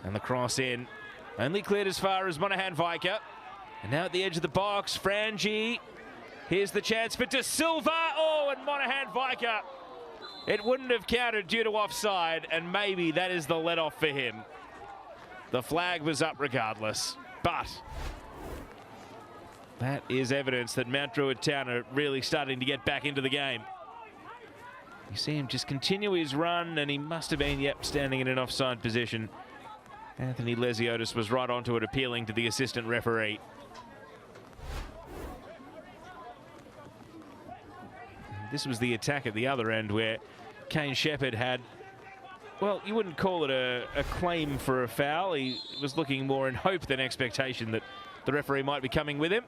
And the cross in. Only cleared as far as Monaghan Viker. And now at the edge of the box, Frangie. Here's the chance for De Silva. Oh, and Monaghan Viker. It wouldn't have counted due to offside, and maybe that is the let-off for him. the flag was up regardless. But that is evidence that Mount Druitt Town are really starting to get back into the game. You see him just continue his run, and he must have been, yep, standing in an offside position. Anthony Lesiotis was right onto it, appealing to the assistant referee. This was the attack at the other end where Kane Shepherd had, well, you wouldn't call it a claim for a foul. He was looking more in hope than expectation that the referee might be coming with him.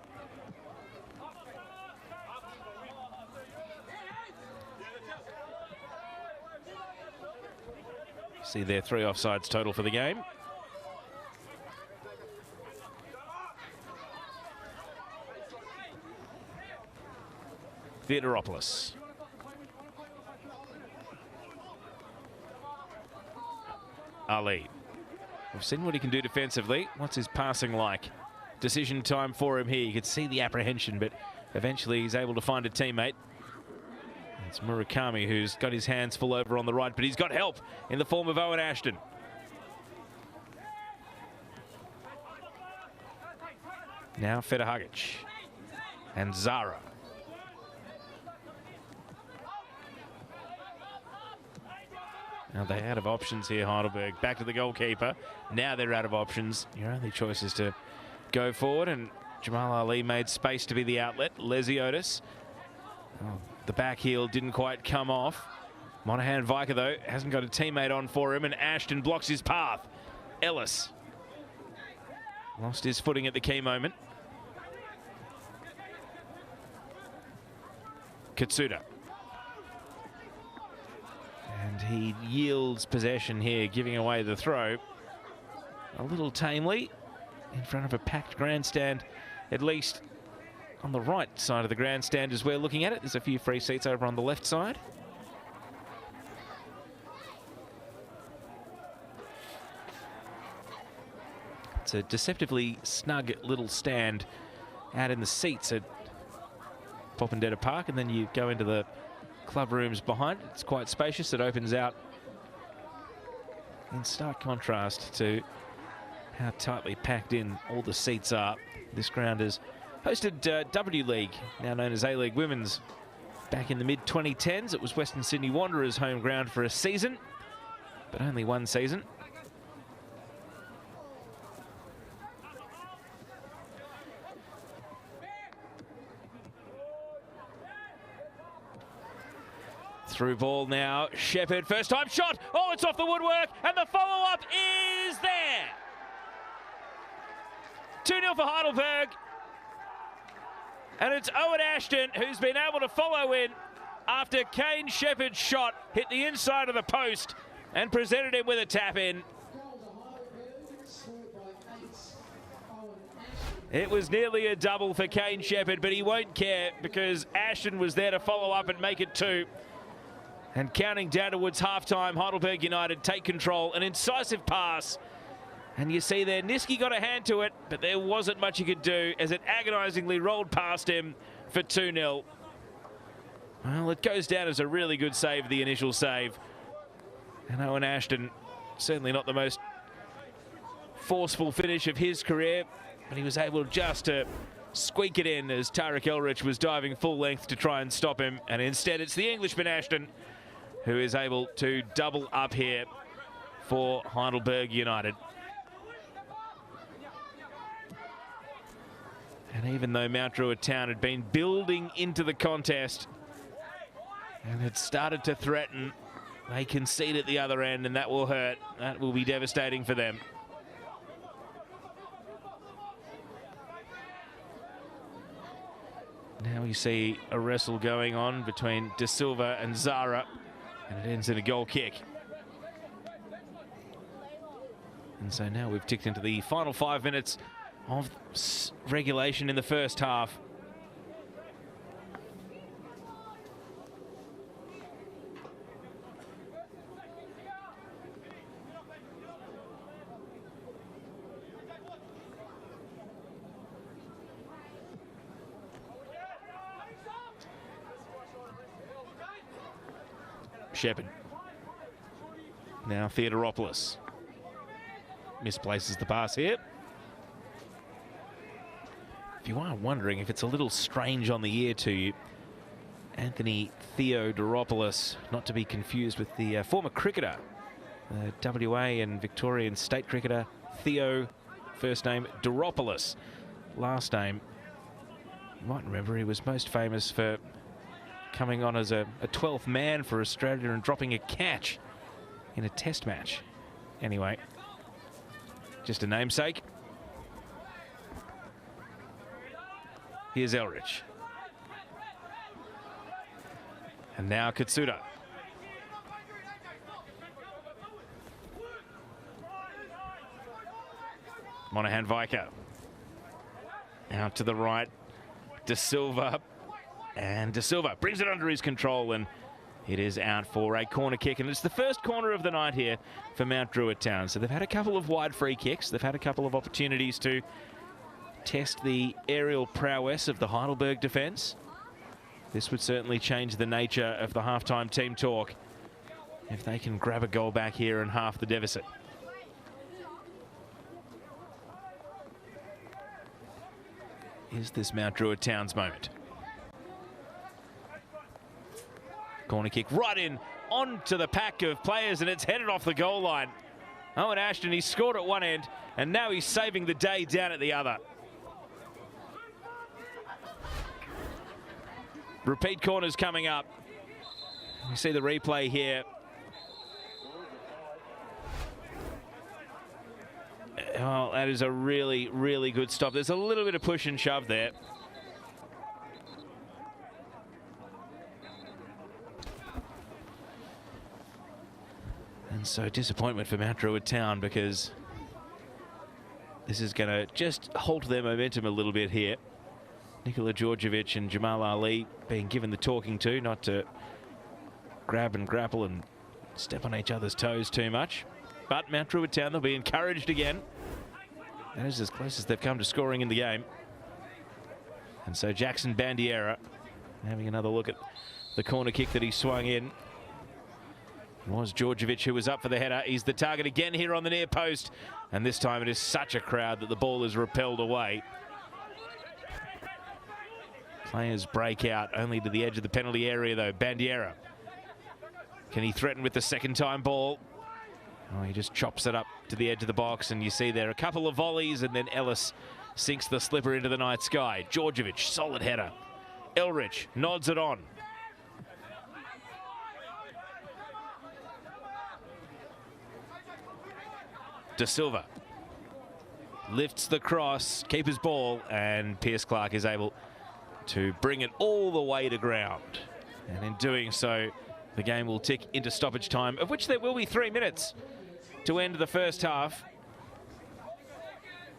See there, 3 offsides total for the game. Theodoropoulos. Ali. We've seen what he can do defensively. What's his passing like? Decision time for him here. You could see the apprehension, but eventually he's able to find a teammate. It's Murakami who's got his hands full over on the right, but he's got help in the form of Owen Ashton. Now Fedahagic and Zara. Now they're out of options here, Heidelberg. Back to the goalkeeper. Now they're out of options. Your only choice is to go forward, and Jamal Ali made space to be the outlet. Lesiotis. Oh, the back heel didn't quite come off. Monaghan Viker, though, hasn't got a teammate on for him, and Ashton blocks his path. Ellis lost his footing at the key moment. Katsuda. And he yields possession here, giving away the throw. A little tamely in front of a packed grandstand, at least on the right side of the grandstand as we're looking at it. There's a few free seats over on the left side. It's a deceptively snug little stand out in the seats at Popondetta Park, and then you go into the club rooms behind. It's quite spacious. It opens out in stark contrast to how tightly packed in all the seats are. This ground has hosted W League, now known as A-League Women's, back in the mid-2010s. It was Western Sydney Wanderers' home ground for a season, but only one season. Through ball now, Shepherd, first time shot. Oh, it's off the woodwork, and the follow-up is there. 2-0 for Heidelberg. And it's Owen Ashton who's been able to follow in after Kane Shepherd's shot hit the inside of the post and presented him with a tap-in. It was nearly a double for Kane Shepherd, but he won't care because Ashton was there to follow up and make it 2. And counting down towards halftime, Heidelberg United take control. An incisive pass. And you see there, Niski got a hand to it, but there wasn't much he could do as it agonisingly rolled past him for 2-0. Well, it goes down as a really good save, the initial save. And Owen Ashton, certainly not the most forceful finish of his career, but he was able just to squeak it in as Tarek Elrich was diving full length to try and stop him. And instead, it's the Englishman Ashton who is able to double up here for Heidelberg United. And even though Mount Druitt Town had been building into the contest and had started to threaten, they concede at the other end, and that will hurt. That will be devastating for them. Now we see a wrestle going on between De Silva and Zara, and it ends in a goal kick. And so now we've ticked into the final 5 minutes of regulation in the first half. Shepherd. Now Theodoropoulos. misplaces the pass here. If you are wondering if it's a little strange on the ear to you, Anthony Theodoropoulos, not to be confused with the former cricketer, WA and Victorian state cricketer Theo, first name Doropoulos, last name, you might remember he was most famous for coming on as a 12th man for Australia and dropping a catch in a test match. Anyway, just a namesake. Here's Elrich. And now Katsuda. Monahan Viker. Out to the right. De Silva. And De Silva brings it under his control, and it is out for a corner kick. And it's the first corner of the night here for Mount Druitt Town. So they've had a couple of wide free kicks. They've had a couple of opportunities to test the aerial prowess of the Heidelberg defence. This would certainly change the nature of the halftime team talk if they can grab a goal back here and half the deficit. Is this Mount Druitt Town's moment? Corner kick right in onto the pack of players, and it's headed off the goal line. Owen Ashton, he scored at one end, and now he's saving the day down at the other. Repeat corners coming up. We see the replay here. Oh, that is a really, really good stop. There's a little bit of push and shove there. And so disappointment for Mount Druitt Town, because this is going to just halt their momentum a little bit here. Nikola Djordjevic and Jamal Ali being given the talking to, not to grab and grapple and step on each other's toes too much. But Mount Druitt Town, they'll be encouraged again. That is as close as they've come to scoring in the game. And so Jackson Bandiera having another look at the corner kick that he swung in. It was Djordjevic who was up for the header. He's the target again here on the near post. And this time it is such a crowd that the ball is repelled away. Players break out only to the edge of the penalty area though. Bandiera. Can he threaten with the second time ball? Oh, he just chops it up to the edge of the box, and you see there a couple of volleys, and then Ellis sinks the slipper into the night sky. Djordjevic, solid header. Elrich nods it on. De Silva lifts the cross, keeper's ball, and Pierce Clark is able to bring it all the way to ground. And in doing so, the game will tick into stoppage time, of which there will be 3 minutes to end the first half.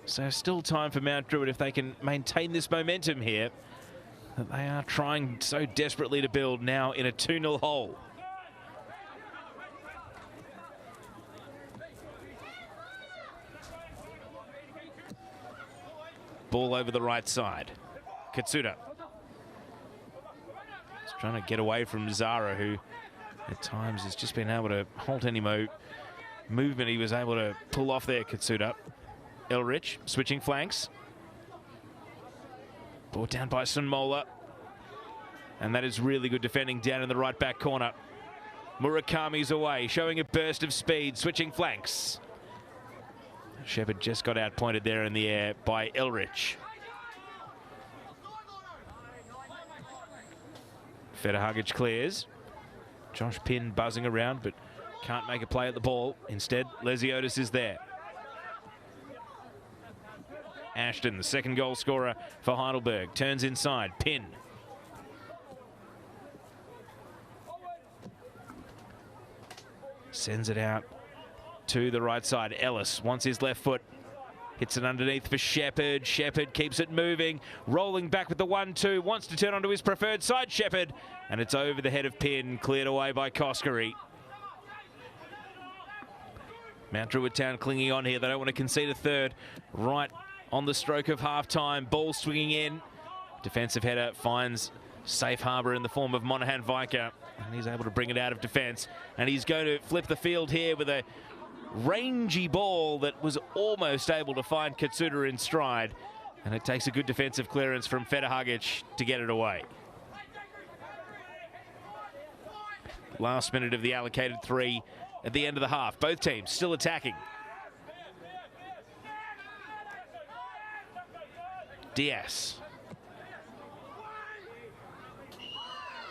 So still time for Mount Druitt, if they can maintain this momentum here that they are trying so desperately to build, now in a 2-0 hole. Ball over the right side. Katsuda. He's trying to get away from Zara, who at times has just been able to halt any movement he was able to pull off there. Katsuda. Elrich switching flanks. Brought down by Sunmola. And that is really good defending down in the right back corner. Murakami's away, showing a burst of speed, switching flanks. Shepherd just got outpointed there in the air by Elrich. Federhagic clears. Josh Pinn buzzing around, but can't make a play at the ball. Instead, Lesiotis is there. Ashton, the second goal scorer for Heidelberg, turns inside. Pinn. Sends it out to the right side. Ellis wants his left foot. Hits it underneath for Shepherd. Shepherd keeps it moving. Rolling back with the 1-2. Wants to turn onto his preferred side, Shepherd. And it's over the head of Pinn. Cleared away by Koskari. Mount Druitt Town clinging on here. They don't want to concede a third. Right on the stroke of half-time. Ball swinging in. Defensive header finds safe harbour in the form of Monahan Viker. And he's able to bring it out of defence. And he's going to flip the field here with a rangy ball that was almost able to find Katsuta in stride. And it takes a good defensive clearance from Federhagic to get it away. Last minute of the allocated 3 at the end of the half. Both teams still attacking. Diaz.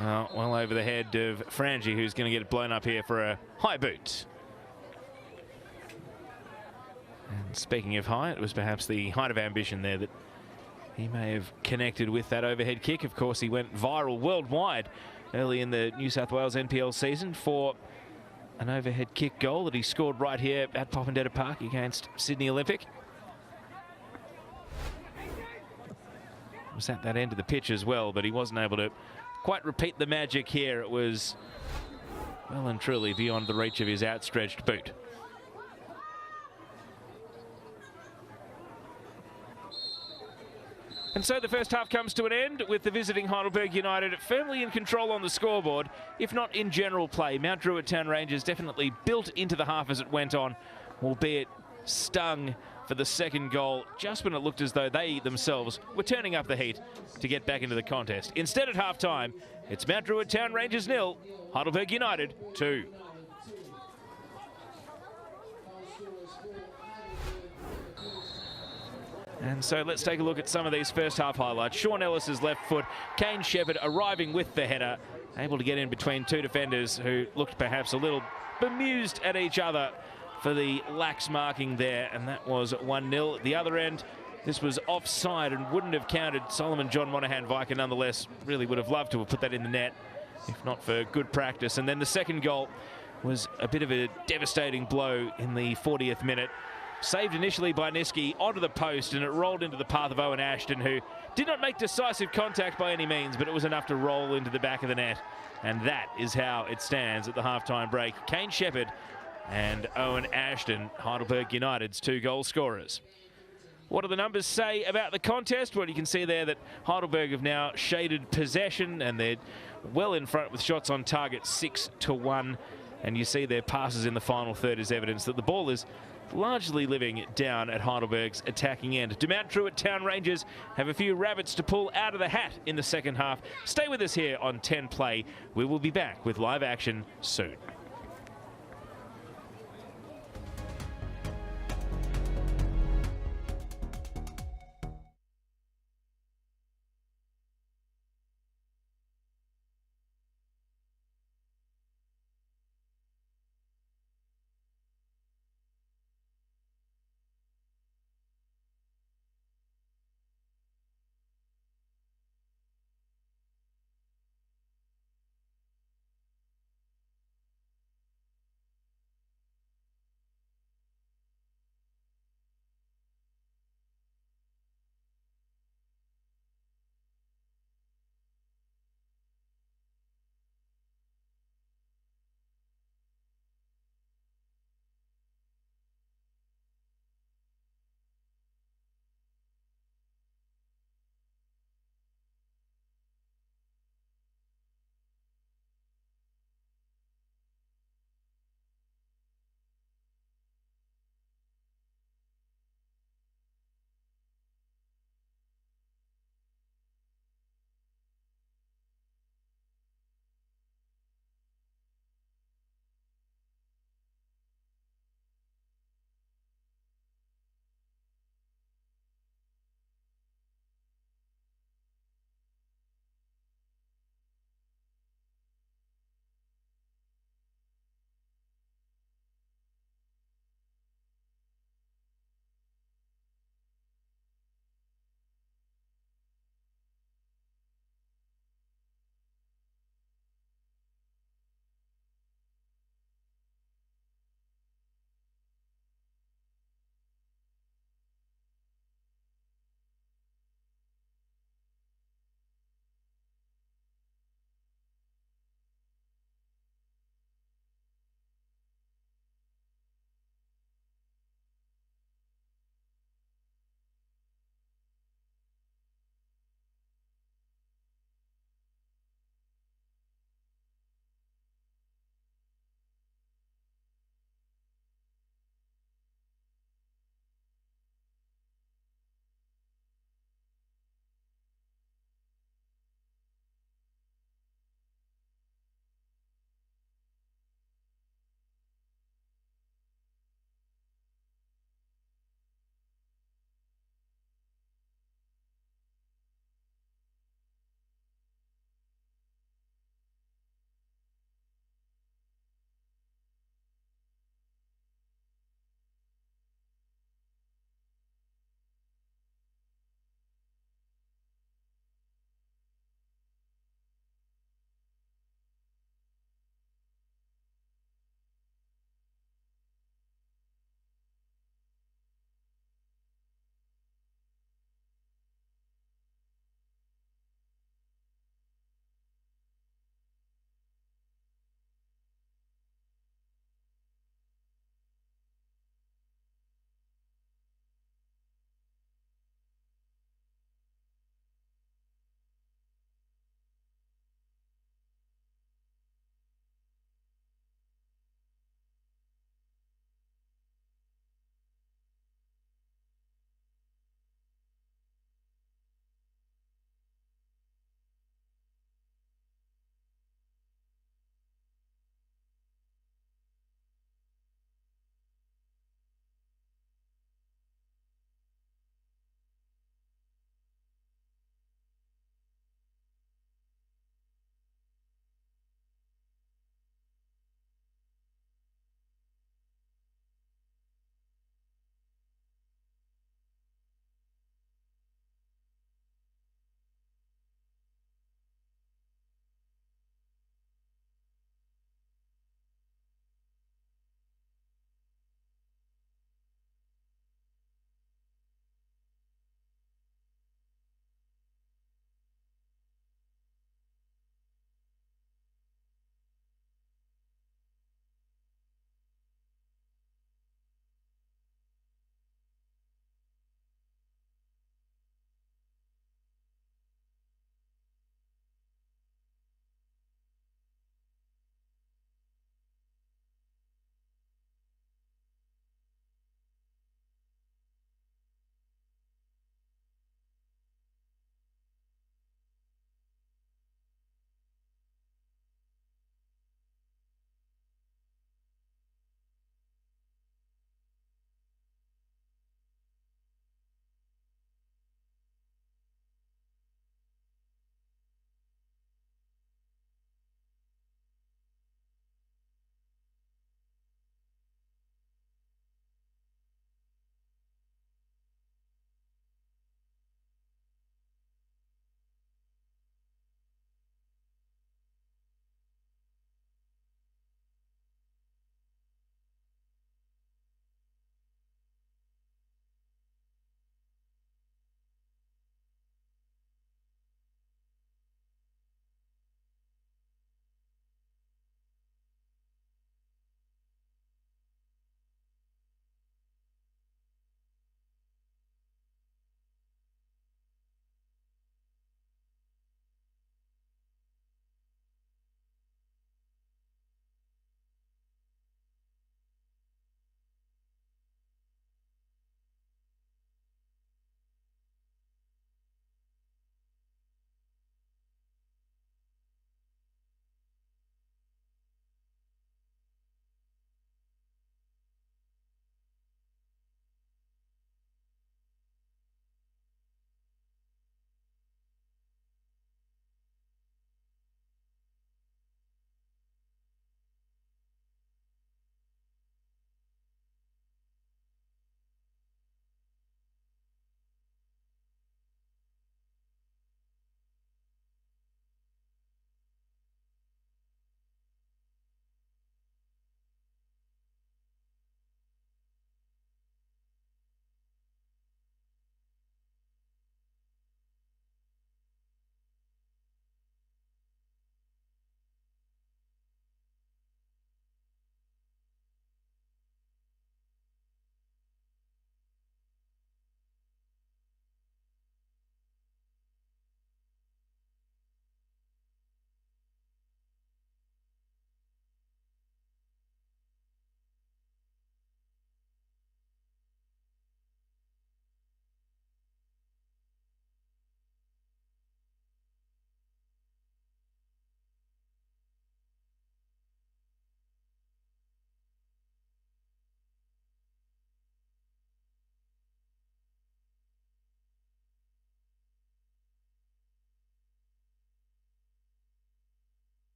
Well over the head of Frangi, who's going to get blown up here for a high boot. And speaking of high, it was perhaps the height of ambition there that he may have connected with that overhead kick. Of course, he went viral worldwide early in the New South Wales NPL season for an overhead kick goal that he scored right here at Popondetta Park against Sydney Olympic. It was at that end of the pitch as well, but he wasn't able to quite repeat the magic here. It was well and truly beyond the reach of his outstretched boot. And so the first half comes to an end with the visiting Heidelberg United firmly in control on the scoreboard, if not in general play. Mount Druitt Town Rangers definitely built into the half as it went on, albeit stung for the second goal just when it looked as though they themselves were turning up the heat to get back into the contest. Instead, at half-time, it's Mount Druitt Town Rangers 0, Heidelberg United 2. And so let's take a look at some of these first half highlights. Sean Ellis's left foot, Kane Shepherd arriving with the header, able to get in between two defenders who looked perhaps a little bemused at each other for the lax marking there, and that was 1-0. At the other end, this was offside and wouldn't have counted. Solomon John Monahan Viker nonetheless really would have loved to have put that in the net, if not for good practice. And then the second goal was a bit of a devastating blow in the 40th minute. Saved initially by Niski onto the post, and it rolled into the path of Owen Ashton, who did not make decisive contact by any means, but it was enough to roll into the back of the net. And that is how it stands at the halftime break. Kane Shepherd and Owen Ashton, Heidelberg United's 2 goal scorers. What do the numbers say about the contest? Well, you can see there that Heidelberg have now shaded possession, and they're well in front with shots on target 6-1. And you see their passes in the final third as evidence that the ball is largely living down at Heidelberg's attacking end. Do Mount Druitt Town Rangers have a few rabbits to pull out of the hat in the second half? Stay with us here on 10 Play. We will be back with live action soon.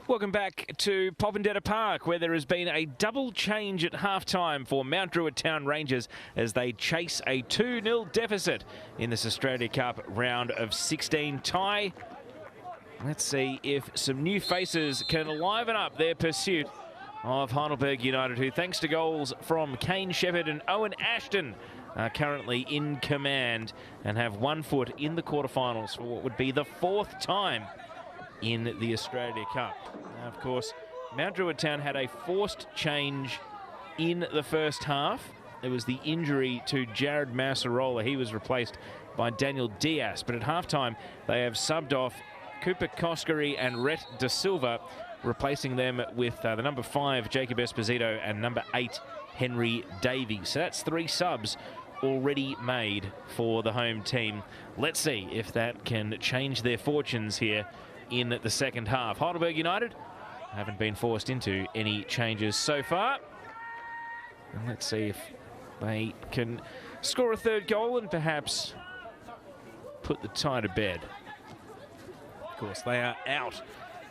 Welcome back to Popondetta Park, where there has been a double change at half-time for Mount Druitt Town Rangers as they chase a 2-0 deficit in this Australia Cup round of 16 tie. Let's see if some new faces can liven up their pursuit of Heidelberg United, who, thanks to goals from Kane Shepherd and Owen Ashton, are currently in command and have 1 foot in the quarterfinals for what would be the 4th time in the Australia Cup. Now, of course, Mount Druitt Town had a forced change in the first half. It was the injury to Jared Massarola. He was replaced by Daniel Diaz. But at halftime, they have subbed off Cooper Koskari and Rhett De Silva, replacing them with the number 5, Jacob Esposito, and number 8, Henry Davies. So that's 3 subs already made for the home team. Let's see if that can change their fortunes here in the second half. Heidelberg United haven't been forced into any changes so far. And let's see if they can score a 3rd goal and perhaps put the tie to bed. Of course, they are out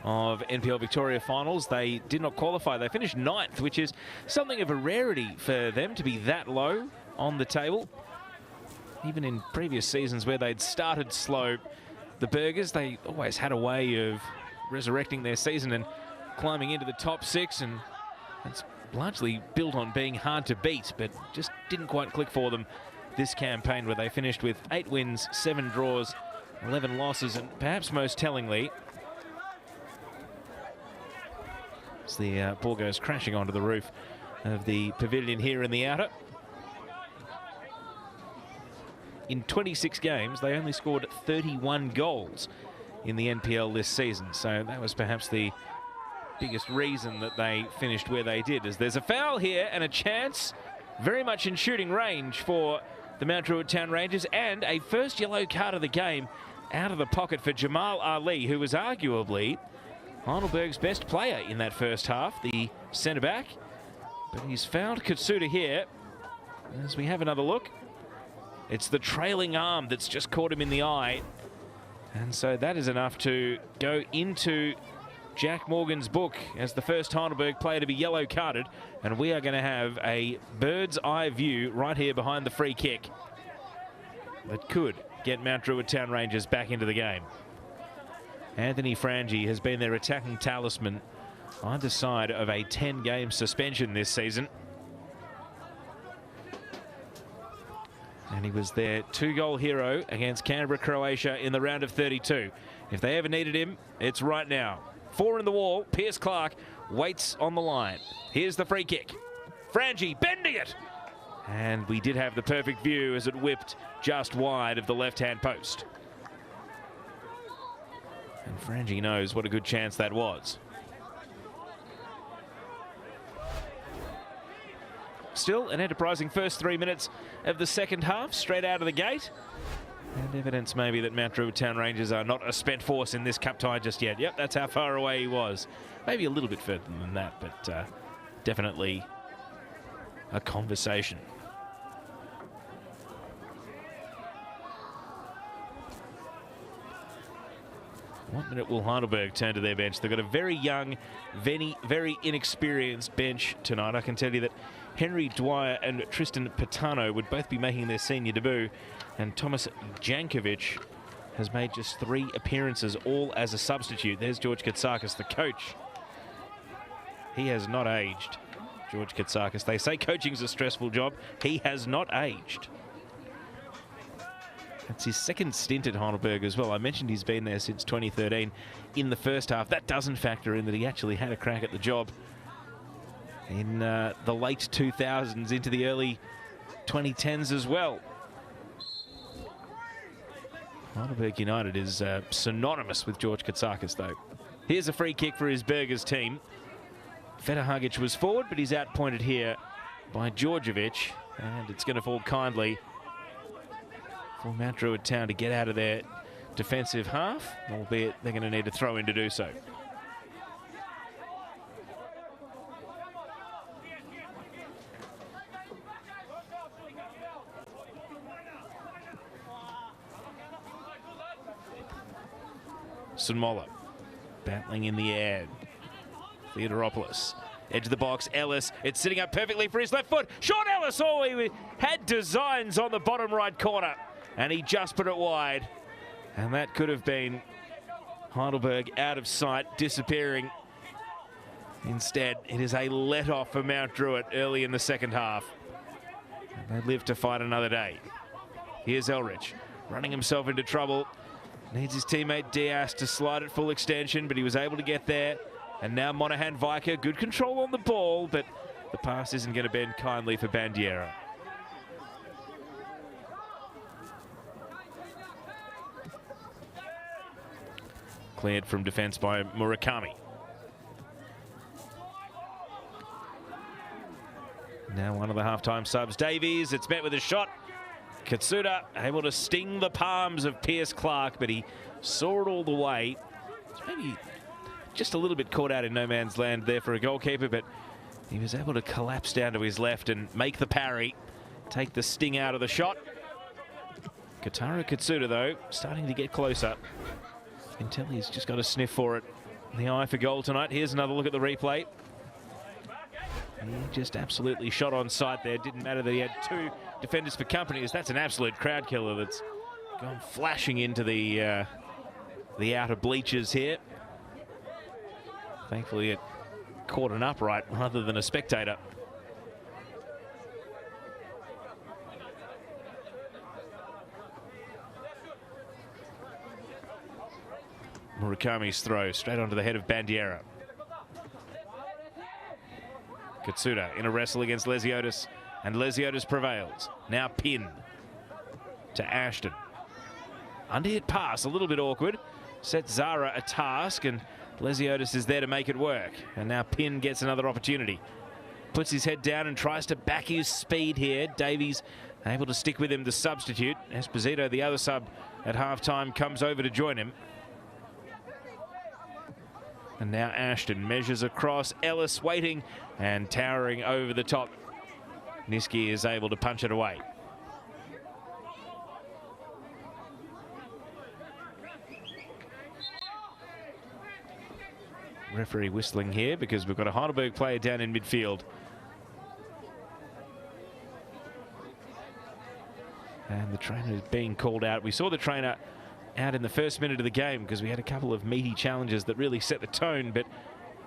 of NPL Victoria finals. They did not qualify. They finished 9th, which is something of a rarity for them to be that low on the table. Even in previous seasons where they'd started slow, the Burgers, they always had a way of resurrecting their season and climbing into the top 6, and it's largely built on being hard to beat, but just didn't quite click for them this campaign, where they finished with 8 wins, 7 draws, 11 losses, and perhaps most tellingly, as the ball goes crashing onto the roof of the pavilion here in the outer. In 26 games, they only scored 31 goals in the NPL this season. So that was perhaps the biggest reason that they finished where they did. As there's a foul here and a chance very much in shooting range for the Mount Druitt Town Rangers, and a first yellow card of the game out of the pocket for Jamal Ali, who was arguably Heidelberg's best player in that first half, the centre-back. But he's fouled Katsuda here. As we have another look, it's the trailing arm that's just caught him in the eye. And so that is enough to go into Jack Morgan's book as the first Heidelberg player to be yellow carded. And we are going to have a bird's eye view right here behind the free kick that could get Mount Druitt Town Rangers back into the game. Anthony Frangi has been their attacking talisman either side of a 10-game suspension this season. And he was their 2-goal hero against Canberra, Croatia in the round of 32. If they ever needed him, it's right now. 4 in the wall. Pierce Clark waits on the line. Here's the free kick. Frangi bending it. And we did have the perfect view as it whipped just wide of the left-hand post. And Frangi knows what a good chance that was. Still an enterprising first 3 minutes of the second half, straight out of the gate. And evidence maybe that Mount Druitt Town Rangers are not a spent force in this cup tie just yet. Yep, that's how far away he was. Maybe a little bit further than that, but definitely a conversation. What minute will Heidelberg turn to their bench? They've got a very young, very inexperienced bench tonight. I can tell you that Henry Dwyer and Tristan Patano would both be making their senior debut, and Thomas Jankovic has made just 3 appearances, all as a substitute. There's George Katsakis, the coach. He has not aged, George Katsakis. They say coaching's a stressful job. He has not aged. That's his 2nd stint at Heidelberg as well. I mentioned he's been there since 2013 in the first half. That doesn't factor in that he actually had a crack at the job in the late 2000s into the early 2010s as well. Heidelberg United is synonymous with George Katsakis, though. Here's a free kick for his Burgers team. Feta Hagic was forward, but he's outpointed here by Djordjevic, and it's going to fall kindly for Mount Druitt Town to get out of their defensive half, albeit they're going to need to throw in to do so. Sunmola battling in the air. Theodoropoulos. Edge of the box, Ellis. It's sitting up perfectly for his left foot. Sean Ellis, oh, he had designs on the bottom right corner, and he just put it wide. And that could have been Heidelberg out of sight, disappearing. Instead, it is a let-off for Mount Druitt early in the second half. And they live to fight another day. Here's Elrich, running himself into trouble. Needs his teammate Diaz to slide at full extension, but he was able to get there. And now Monahan Viker, good control on the ball, but the pass isn't going to bend kindly for Bandiera. Cleared from defence by Murakami. Now one of the half-time subs, Davies. It's met with a shot. Katsuda able to sting the palms of Pierce Clark, but he saw it all the way. It's maybe just a little bit caught out in no man's land there for a goalkeeper, but he was able to collapse down to his left and make the parry, take the sting out of the shot. Kotaro Katsuda, though, starting to get closer. You can tell he's just got a sniff for it. The eye for goal tonight. Here's another look at the replay. He just absolutely shot on sight there. Didn't matter that he had two defenders for company, as that's an absolute crowd killer that's gone flashing into the outer bleachers here. Thankfully, it caught an upright rather than a spectator. Murakami's throw straight onto the head of Bandiera. Katsuda in a wrestle against Lesiotis, and Lesiotis prevails. Now Pin to Ashton. Underhit pass, a little bit awkward. Sets Zara a task, and Lesiotis is there to make it work. And now Pin gets another opportunity. Puts his head down and tries to back his speed here. Davies able to stick with him to substitute. Esposito, the other sub at halftime, comes over to join him. And now Ashton measures across. Ellis waiting and towering over the top. Niski is able to punch it away. Referee whistling here because we've got a Heidelberg player down in midfield. And the trainer is being called out. We saw the trainer out in the first minute of the game because we had a couple of meaty challenges that really set the tone, but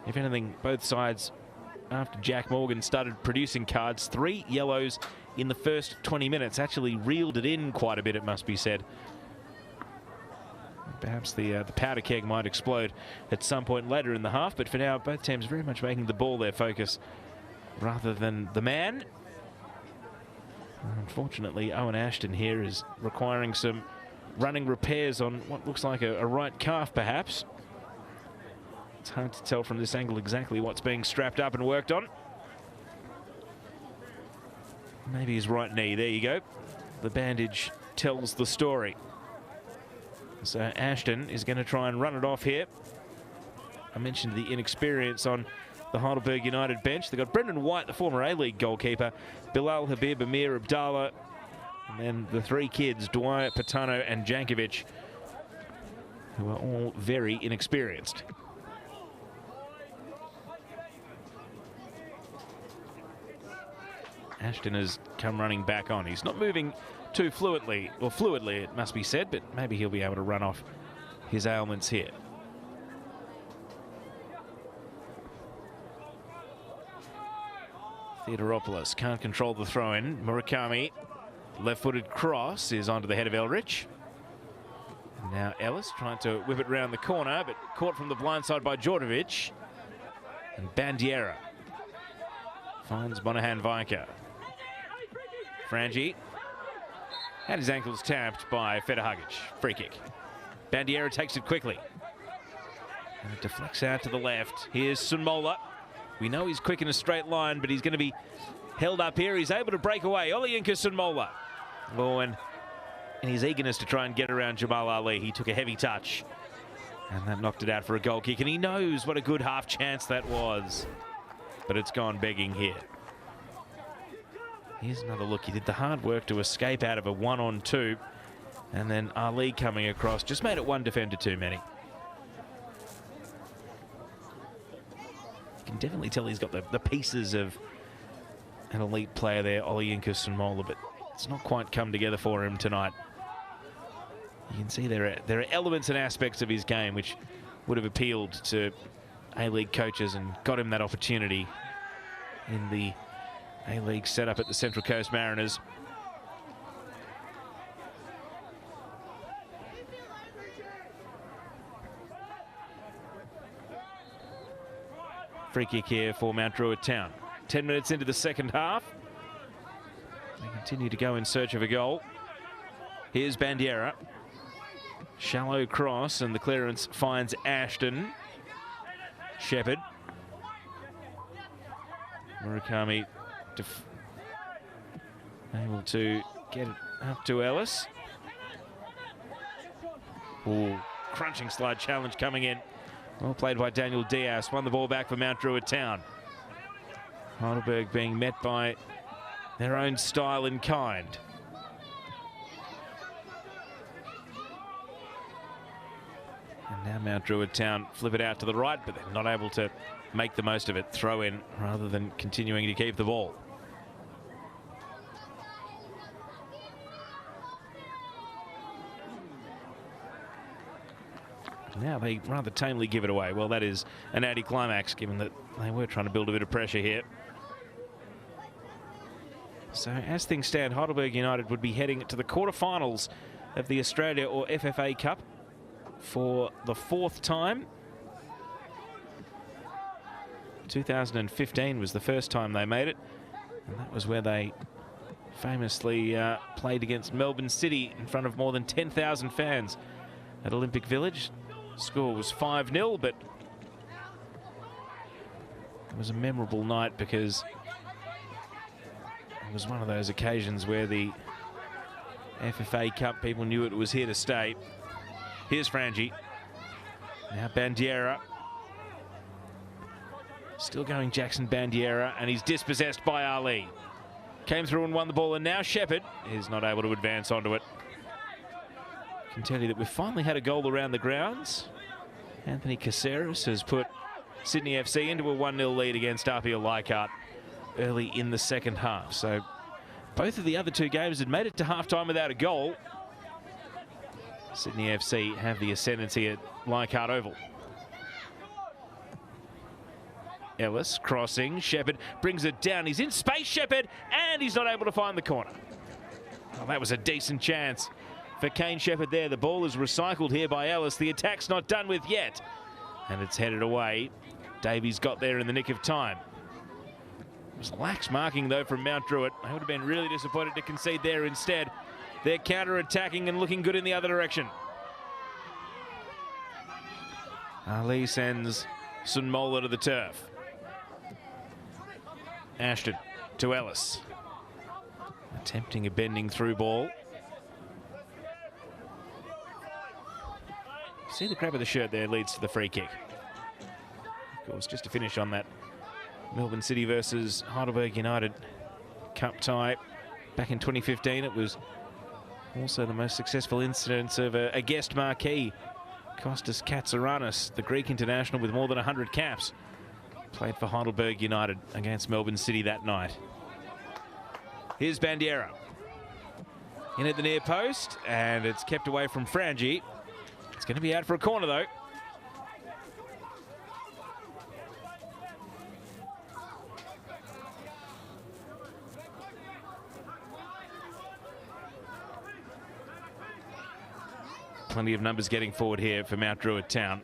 if anything, both sides, after Jack Morgan started producing cards, 3 yellows in the first 20 minutes, actually reeled it in quite a bit, it must be said. Perhaps the powder keg might explode at some point later in the half, but for now, both teams very much making the ball their focus rather than the man. Unfortunately, Owen Ashton here is requiring some running repairs on what looks like a right calf, perhaps. It's hard to tell from this angle exactly what's being strapped up and worked on. Maybe his right knee. There you go. The bandage tells the story. So Ashton is going to try and run it off here. I mentioned the inexperience on the Heidelberg United bench. They've got Brendan White, the former A-League goalkeeper, Bilal Habib, Amir Abdallah, and then the 3 kids, Dwyer, Patano and Jankovic, who are all very inexperienced. Ashton has come running back on. He's not moving too fluidly, it must be said, but maybe he'll be able to run off his ailments here. Theodoropoulos can't control the throw-in. Murakami, left-footed cross, is onto the head of Elrich. And now Ellis trying to whip it round the corner, but caught from the blind side by Djordjevic. And Bandiera finds Monahan Viker. Frangi had his ankles tapped by Federhagic. Free kick. Bandiera takes it quickly. And it deflects out to the left. Here's Sunmola. We know he's quick in a straight line, but he's going to be held up here. He's able to break away. Olayinka Sunmola. Oh, and in his eagerness to try and get around Jamal Ali, he took a heavy touch. And that knocked it out for a goal kick. And he knows what a good half chance that was. But it's gone begging here. Here's another look. He did the hard work to escape out of a 1-on-2. And then Ali coming across just made it one defender too many. definitely tell he's got the pieces of an elite player there, Ollie Inkus-Mola, but it's not quite come together for him tonight. You can see there are elements and aspects of his game which would have appealed to A-League coaches and got him that opportunity in the A-League setup at the Central Coast Mariners. Free kick here for Mount Druitt Town. 10 minutes into the second half. They continue to go in search of a goal. Here's Bandiera. Shallow cross, and the clearance finds Ashton. Shepherd. Murakami able to get it up to Ellis. Ooh, crunching slide challenge coming in. Well played by Daniel Diaz. Won the ball back for Mount Druitt Town. Heidelberg being met by their own style and kind. And now Mount Druitt Town flip it out to the right, but they're not able to make the most of it. Throw in rather than continuing to keep the ball. Now they rather tamely give it away. Well, that is an anticlimax, given that they were trying to build a bit of pressure here. So as things stand, Heidelberg United would be heading to the quarterfinals of the Australia or FFA Cup for the 4th time. 2015 was the first time they made it, and that was where they famously played against Melbourne City in front of more than 10,000 fans at Olympic Village. Score was 5-0, but it was a memorable night because it was one of those occasions where the FFA Cup people knew it was here to stay. Here's Frangie. Now Bandiera. Still going Jackson Bandiera, and he's dispossessed by Ali. Came through and won the ball, and now Shepherd is not able to advance onto it. I can tell you that we've finally had a goal around the grounds. Anthony Caceres has put Sydney FC into a 1-0 lead against RPL Leichhardt early in the second half. So both of the other two games had made it to half-time without a goal. Sydney FC have the ascendancy at Leichhardt Oval. Ellis crossing, Shepherd brings it down. He's in space, Shepherd, and he's not able to find the corner. Well, that was a decent chance for Kane Shepherd there. The ball is recycled here by Ellis. The attack's not done with yet, and it's headed away. Davies got there in the nick of time. It was lax marking, though, from Mount Druitt. They would have been really disappointed to concede there instead. They're counter-attacking and looking good in the other direction. Ali sends Sun-Mola to the turf. Ashton to Ellis. Attempting a bending through ball. See the grab of the shirt there leads to the free kick. Of course, just to finish on that Melbourne City versus Heidelberg United Cup tie back in 2015. It was also the most successful incidence of a guest marquee, Kostas Katsaranis, the Greek international with more than 100 caps, played for Heidelberg United against Melbourne City that night. Here's Bandiera. In at the near post, and it's kept away from Frangie. It's going to be out for a corner, though. Plenty of numbers getting forward here for Mount Druitt Town.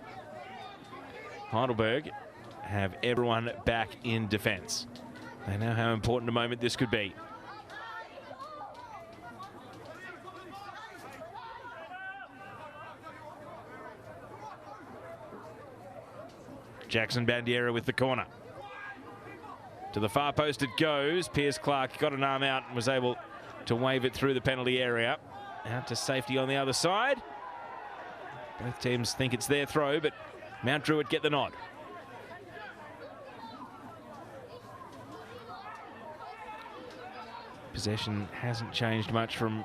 Heidelberg have everyone back in defence. They know how important a moment this could be. Jackson Bandiera with the corner. To the far post it goes. Piers Clark got an arm out and was able to wave it through the penalty area. Out to safety on the other side. Both teams think it's their throw, but Mount Druitt get the nod. Possession hasn't changed much from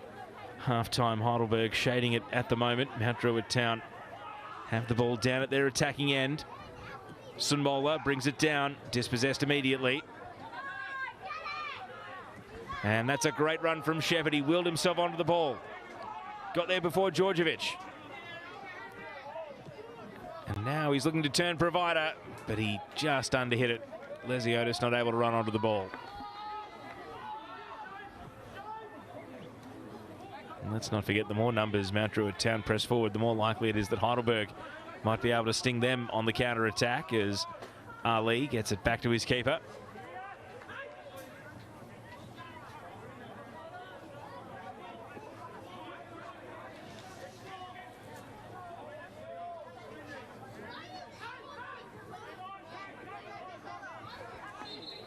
half-time. Heidelberg shading it at the moment. Mount Druitt Town have the ball down at their attacking end. Sunmola brings it down, dispossessed immediately. And that's a great run from Shepherd. He wheeled himself onto the ball. Got there before Djordjevic. And now he's looking to turn provider, but he just underhit it. Lesiotis not able to run onto the ball. And let's not forget, the more numbers Mount Druitt Town press forward, the more likely it is that Heidelberg might be able to sting them on the counter-attack as Ali gets it back to his keeper.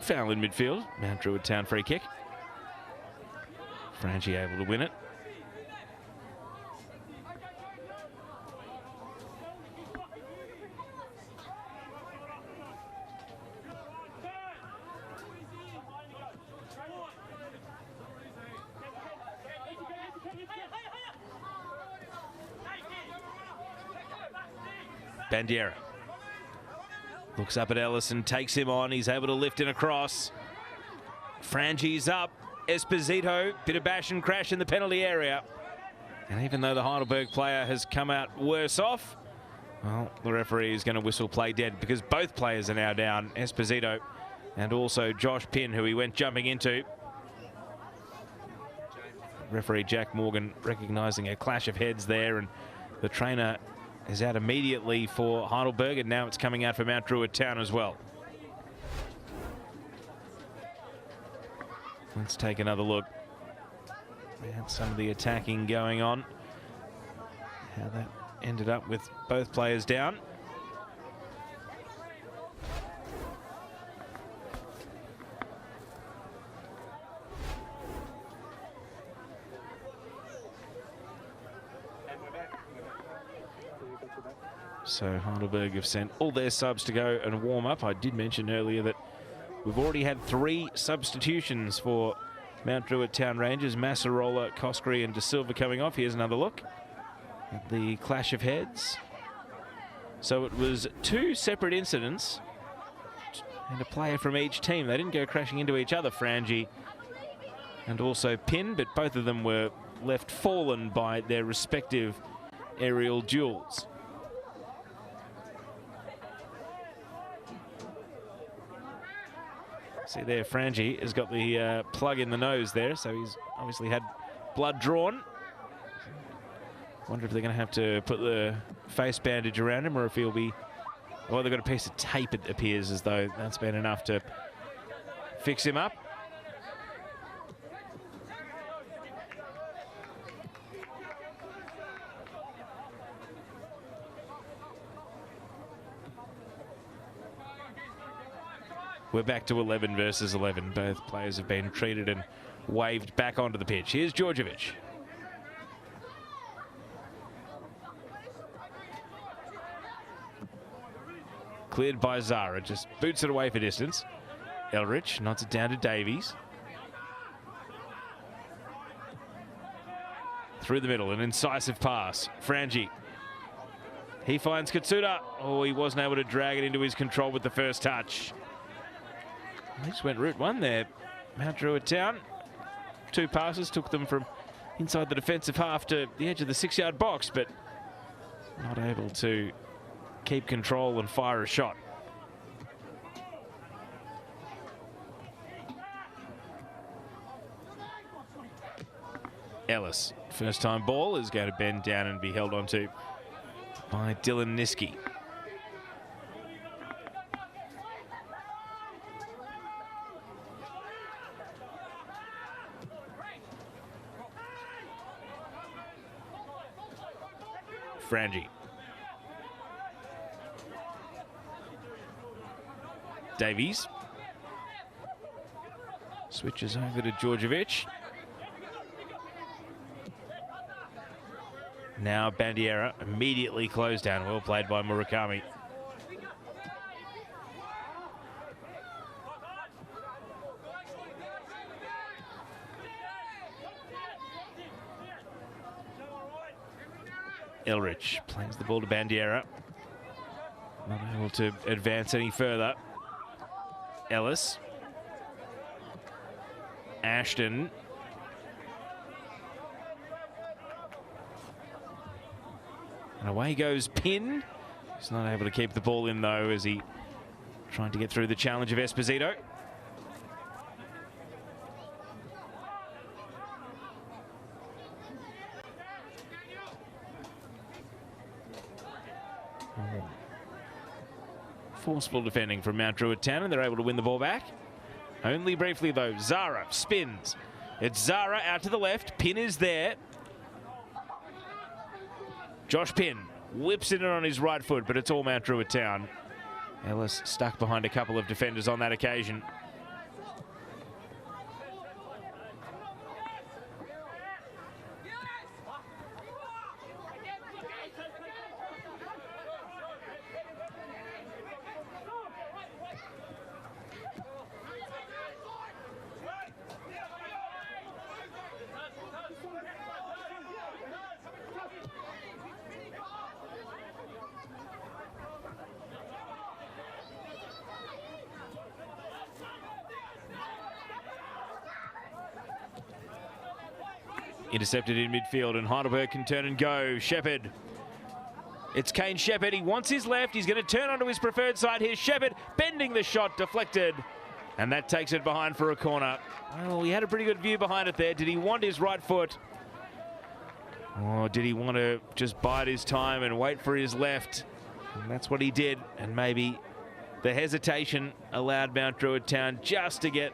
Foul in midfield. Mount Druitt Town free kick. Franchi able to win it. Bandiera looks up at Ellison, takes him on. He's able to lift in across. Frangi's up. Esposito, bit of bash and crash in the penalty area. And even though the Heidelberg player has come out worse off, well, the referee is going to whistle play dead because both players are now down, Esposito and also Josh Pinn, who he went jumping into. Referee Jack Morgan recognising a clash of heads there, and the trainer is out immediately for Heidelberg, and now it's coming out for Mount Druitt Town as well. Let's take another look at some of the attacking going on. How that ended up with both players down. So Heidelberg have sent all their subs to go and warm up. I did mention earlier that we've already had 3 substitutions for Mount Druitt Town Rangers. Massarola, Coscary and De Silva coming off. Here's another look at the clash of heads. So it was 2 separate incidents and a player from each team. They didn't go crashing into each other, Frangi and also Pinn, but both of them were left fallen by their respective aerial duels. See there, Frangi has got the plug in the nose there, so he's obviously had blood drawn. Wonder if they're going to have to put the face bandage around him, or if he'll be... Well, they've got a piece of tape, it appears as though that's been enough to fix him up. We're back to 11 versus 11. Both players have been treated and waved back onto the pitch. Here's Djordjevic. Cleared by Zara, just boots it away for distance. Elrich nods it down to Davies. Through the middle, an incisive pass. Frangi. He finds Katsuda. Oh, he wasn't able to drag it into his control with the first touch. They just went route one there. Mount Druitt Town. 2 passes took them from inside the defensive half to the edge of the 6-yard box, but not able to keep control and fire a shot. Ellis, first time ball, is going to bend down and be held onto by Dylan Niski. Frangi. Davies. Switches over to Djordjevic. Now Bandiera immediately closed down. Well played by Murakami. Elrich plays the ball to Bandiera. Not able to advance any further. Ellis. Ashton. And away goes Pin. He's not able to keep the ball in though, as he trying to get through the challenge of Esposito. Forceful defending from Mount Druitt Town, and they're able to win the ball back. Only briefly though. Zara spins. It's Zara out to the left. Pin is there. Josh Pin whips it in on his right foot, but it's all Mount Druitt Town. Ellis stuck behind a couple of defenders on that occasion. Intercepted in midfield, and Heidelberg can turn and go. Shepherd. It's Kane Shepherd. He wants his left. He's going to turn onto his preferred side. Here's Shepherd bending the shot, deflected. And that takes it behind for a corner. Well, he had a pretty good view behind it there. Did he want his right foot? Or did he want to just bide his time and wait for his left? And that's what he did. And maybe the hesitation allowed Mount Druitt Town just to get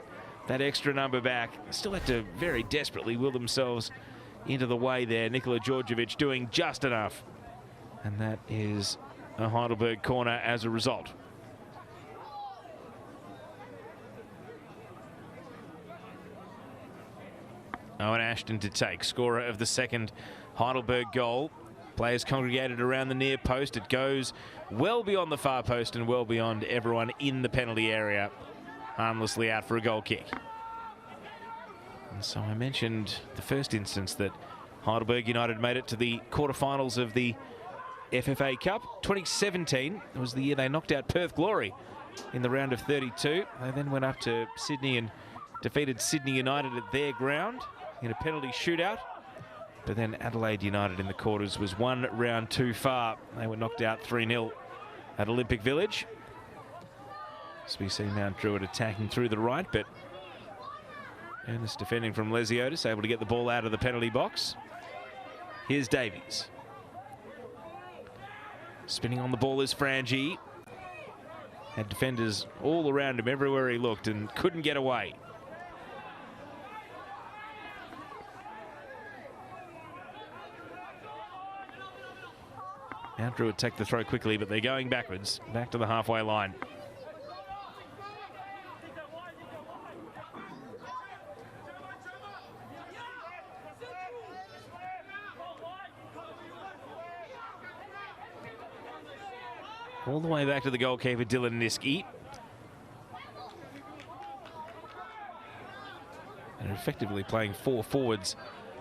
that extra number back. Still had to very desperately will themselves into the way there. Nikola Djordjevic doing just enough. And that is a Heidelberg corner as a result. Owen Ashton to take, scorer of the second Heidelberg goal. Players congregated around the near post. It goes well beyond the far post and well beyond everyone in the penalty area. Harmlessly out for a goal kick. And so I mentioned the first instance that Heidelberg United made it to the quarterfinals of the FFA Cup. 2017 was the year they knocked out Perth Glory in the round of 32. They then went up to Sydney and defeated Sydney United at their ground in a penalty shootout. But then Adelaide United in the quarters was one round too far. They were knocked out 3-0 at Olympic Village. So we see Mount Druitt attacking through the right, but Ernest defending from Lesiotis, able to get the ball out of the penalty box. Here's Davies. Spinning on the ball is Frangie. Had defenders all around him everywhere he looked and couldn't get away. Mount Druitt take the throw quickly, but they're going backwards, back to the halfway line. All the way back to the goalkeeper, Dylan Niski. And they're effectively playing four forwards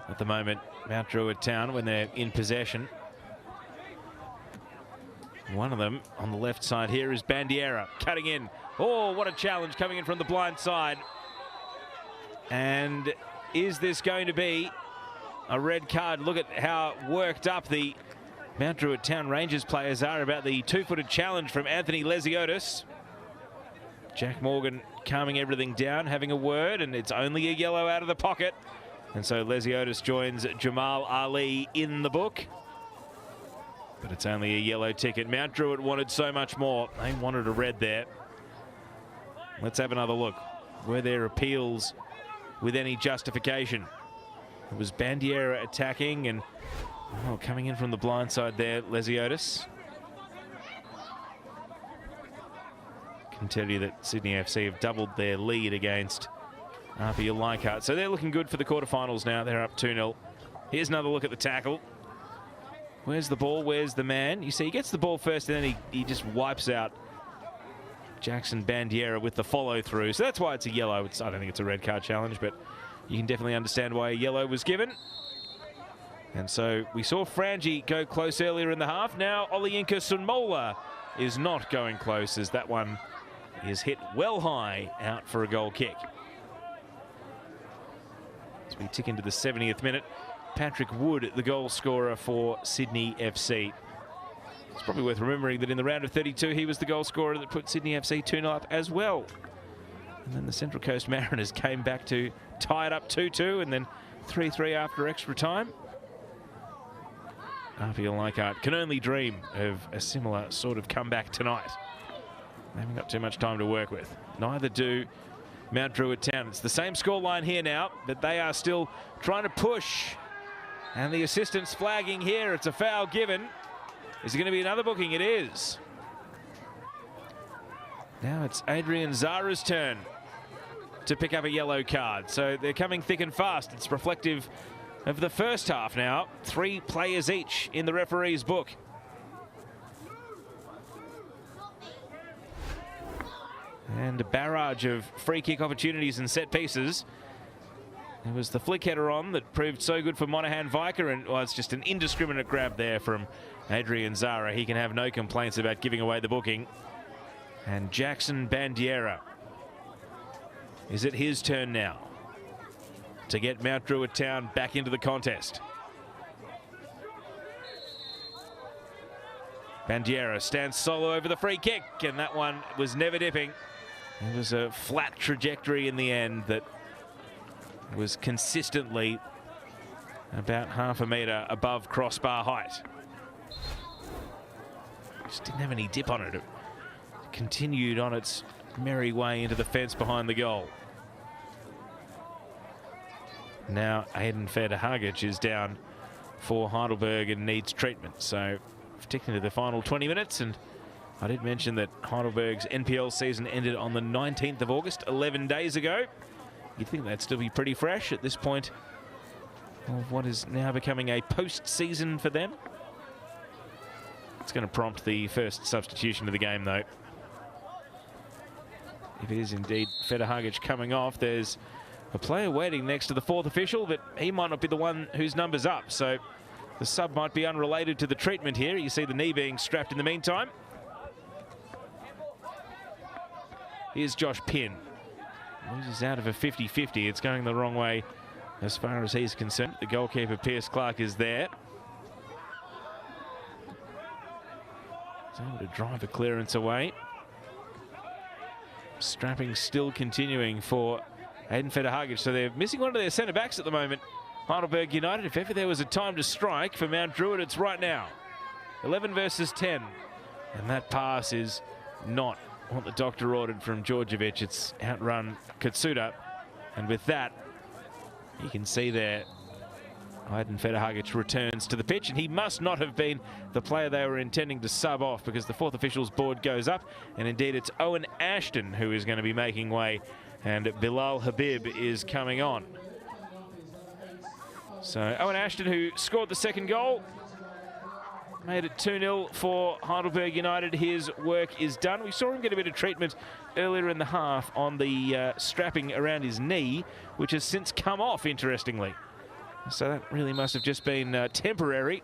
at the moment, Mount Druitt Town, when they're in possession. One of them on the left side here is Bandiera, cutting in. Oh, what a challenge coming in from the blind side. And is this going to be a red card? Look at how worked up the Mount Druitt Town Rangers players are about the two-footed challenge from Anthony Lesiotis. Jack Morgan calming everything down, having a word, and it's only a yellow out of the pocket. And so Lesiotis joins Jamal Ali in the book. But it's only a yellow ticket. Mount Druitt wanted so much more. They wanted a red there. Let's have another look. Were there appeals with any justification? It was Bandiera attacking and coming in from the blind side there, Lesiotis. Can tell you that Sydney FC have doubled their lead against RPU Leichhardt. So they're looking good for the quarterfinals now. They're up 2-0. Here's another look at the tackle. Where's the ball? Where's the man? You see, he gets the ball first and then he just wipes out Jackson Bandiera with the follow-through. So that's why it's a yellow. I don't think it's a red card challenge, but you can definitely understand why a yellow was given. And so we saw Frangie go close earlier in the half. Now Olayinka Sunmola is not going close, as that one is hit well high out for a goal kick. As we tick into the 70th minute, Patrick Wood, the goal scorer for Sydney FC. It's probably worth remembering that in the round of 32, he was the goal scorer that put Sydney FC 2-0 up as well. And then the Central Coast Mariners came back to tie it up 2-2 and then 3-3 after extra time. RPL Leichhardt can only dream of a similar sort of comeback tonight. They haven't got too much time to work with. Neither do Mount Druitt Town. It's the same scoreline here now, but they are still trying to push. And the assistant's flagging here. It's a foul given. Is it going to be another booking? It is. Now it's Adrian Zara's turn to pick up a yellow card. So they're coming thick and fast. It's reflective of the first half now. 3 players each in the referee's book. And a barrage of free kick opportunities and set pieces. It was the flick header on that proved so good for Monaghan Vicar, and well, it's just an indiscriminate grab there from Adrian Zara. He can have no complaints about giving away the booking. And Jackson Bandiera. Is it his turn now to get Mount Druitt Town back into the contest? Bandiera stands solo over the free kick, and that one was never dipping. It was a flat trajectory in the end that was consistently about half a metre above crossbar height. Just didn't have any dip on it. It continued on its merry way into the fence behind the goal. Now Aiden Federhagic is down for Heidelberg and needs treatment. So ticking to the final 20 minutes, and I did mention that Heidelberg's NPL season ended on the 19th of August, 11 days ago. You'd think that'd still be pretty fresh at this point of what is now becoming a post-season for them. It's going to prompt the first substitution of the game, though. If it is indeed Federhagic coming off, there's a player waiting next to the 4th official, but he might not be the one whose number's up. So the sub might be unrelated to the treatment here. You see the knee being strapped in the meantime. Here's Josh Pinn. Loses out of a 50-50. It's going the wrong way as far as he's concerned. The goalkeeper, Pierce Clark, is there. He's able to drive a clearance away. Strapping still continuing for Aiden Federhagic. So they're missing one of their centre-backs at the moment. Heidelberg United, if ever there was a time to strike for Mount Druitt, it's right now. 11 versus 10. And that pass is not what the doctor ordered from Djordjevic. It's outrun Katsuta. And with that, you can see there, Aiden Federhagic returns to the pitch, and he must not have been the player they were intending to sub off, because the 4th official's board goes up, and indeed it's Owen Ashton who is going to be making way, and Bilal Habib is coming on. So Owen Ashton, who scored the second goal, made it 2-0 for Heidelberg United. His work is done. We saw him get a bit of treatment earlier in the half on the strapping around his knee, which has since come off, interestingly. So that really must have just been temporary,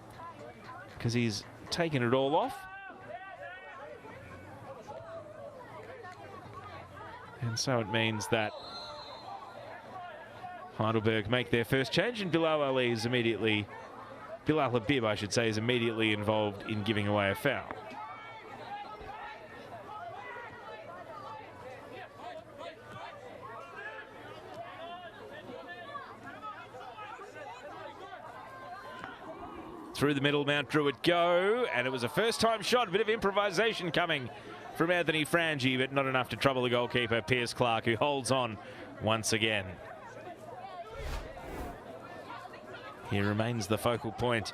because he's taken it all off. And so it means that Heidelberg make their first change, and Bilal Habib, I should say, is immediately involved in giving away a foul. Through the middle, Mount Druitt go, and it was a first-time shot, a bit of improvisation coming from Anthony Frangi, but not enough to trouble the goalkeeper, Pierce Clark, who holds on once again. He remains the focal point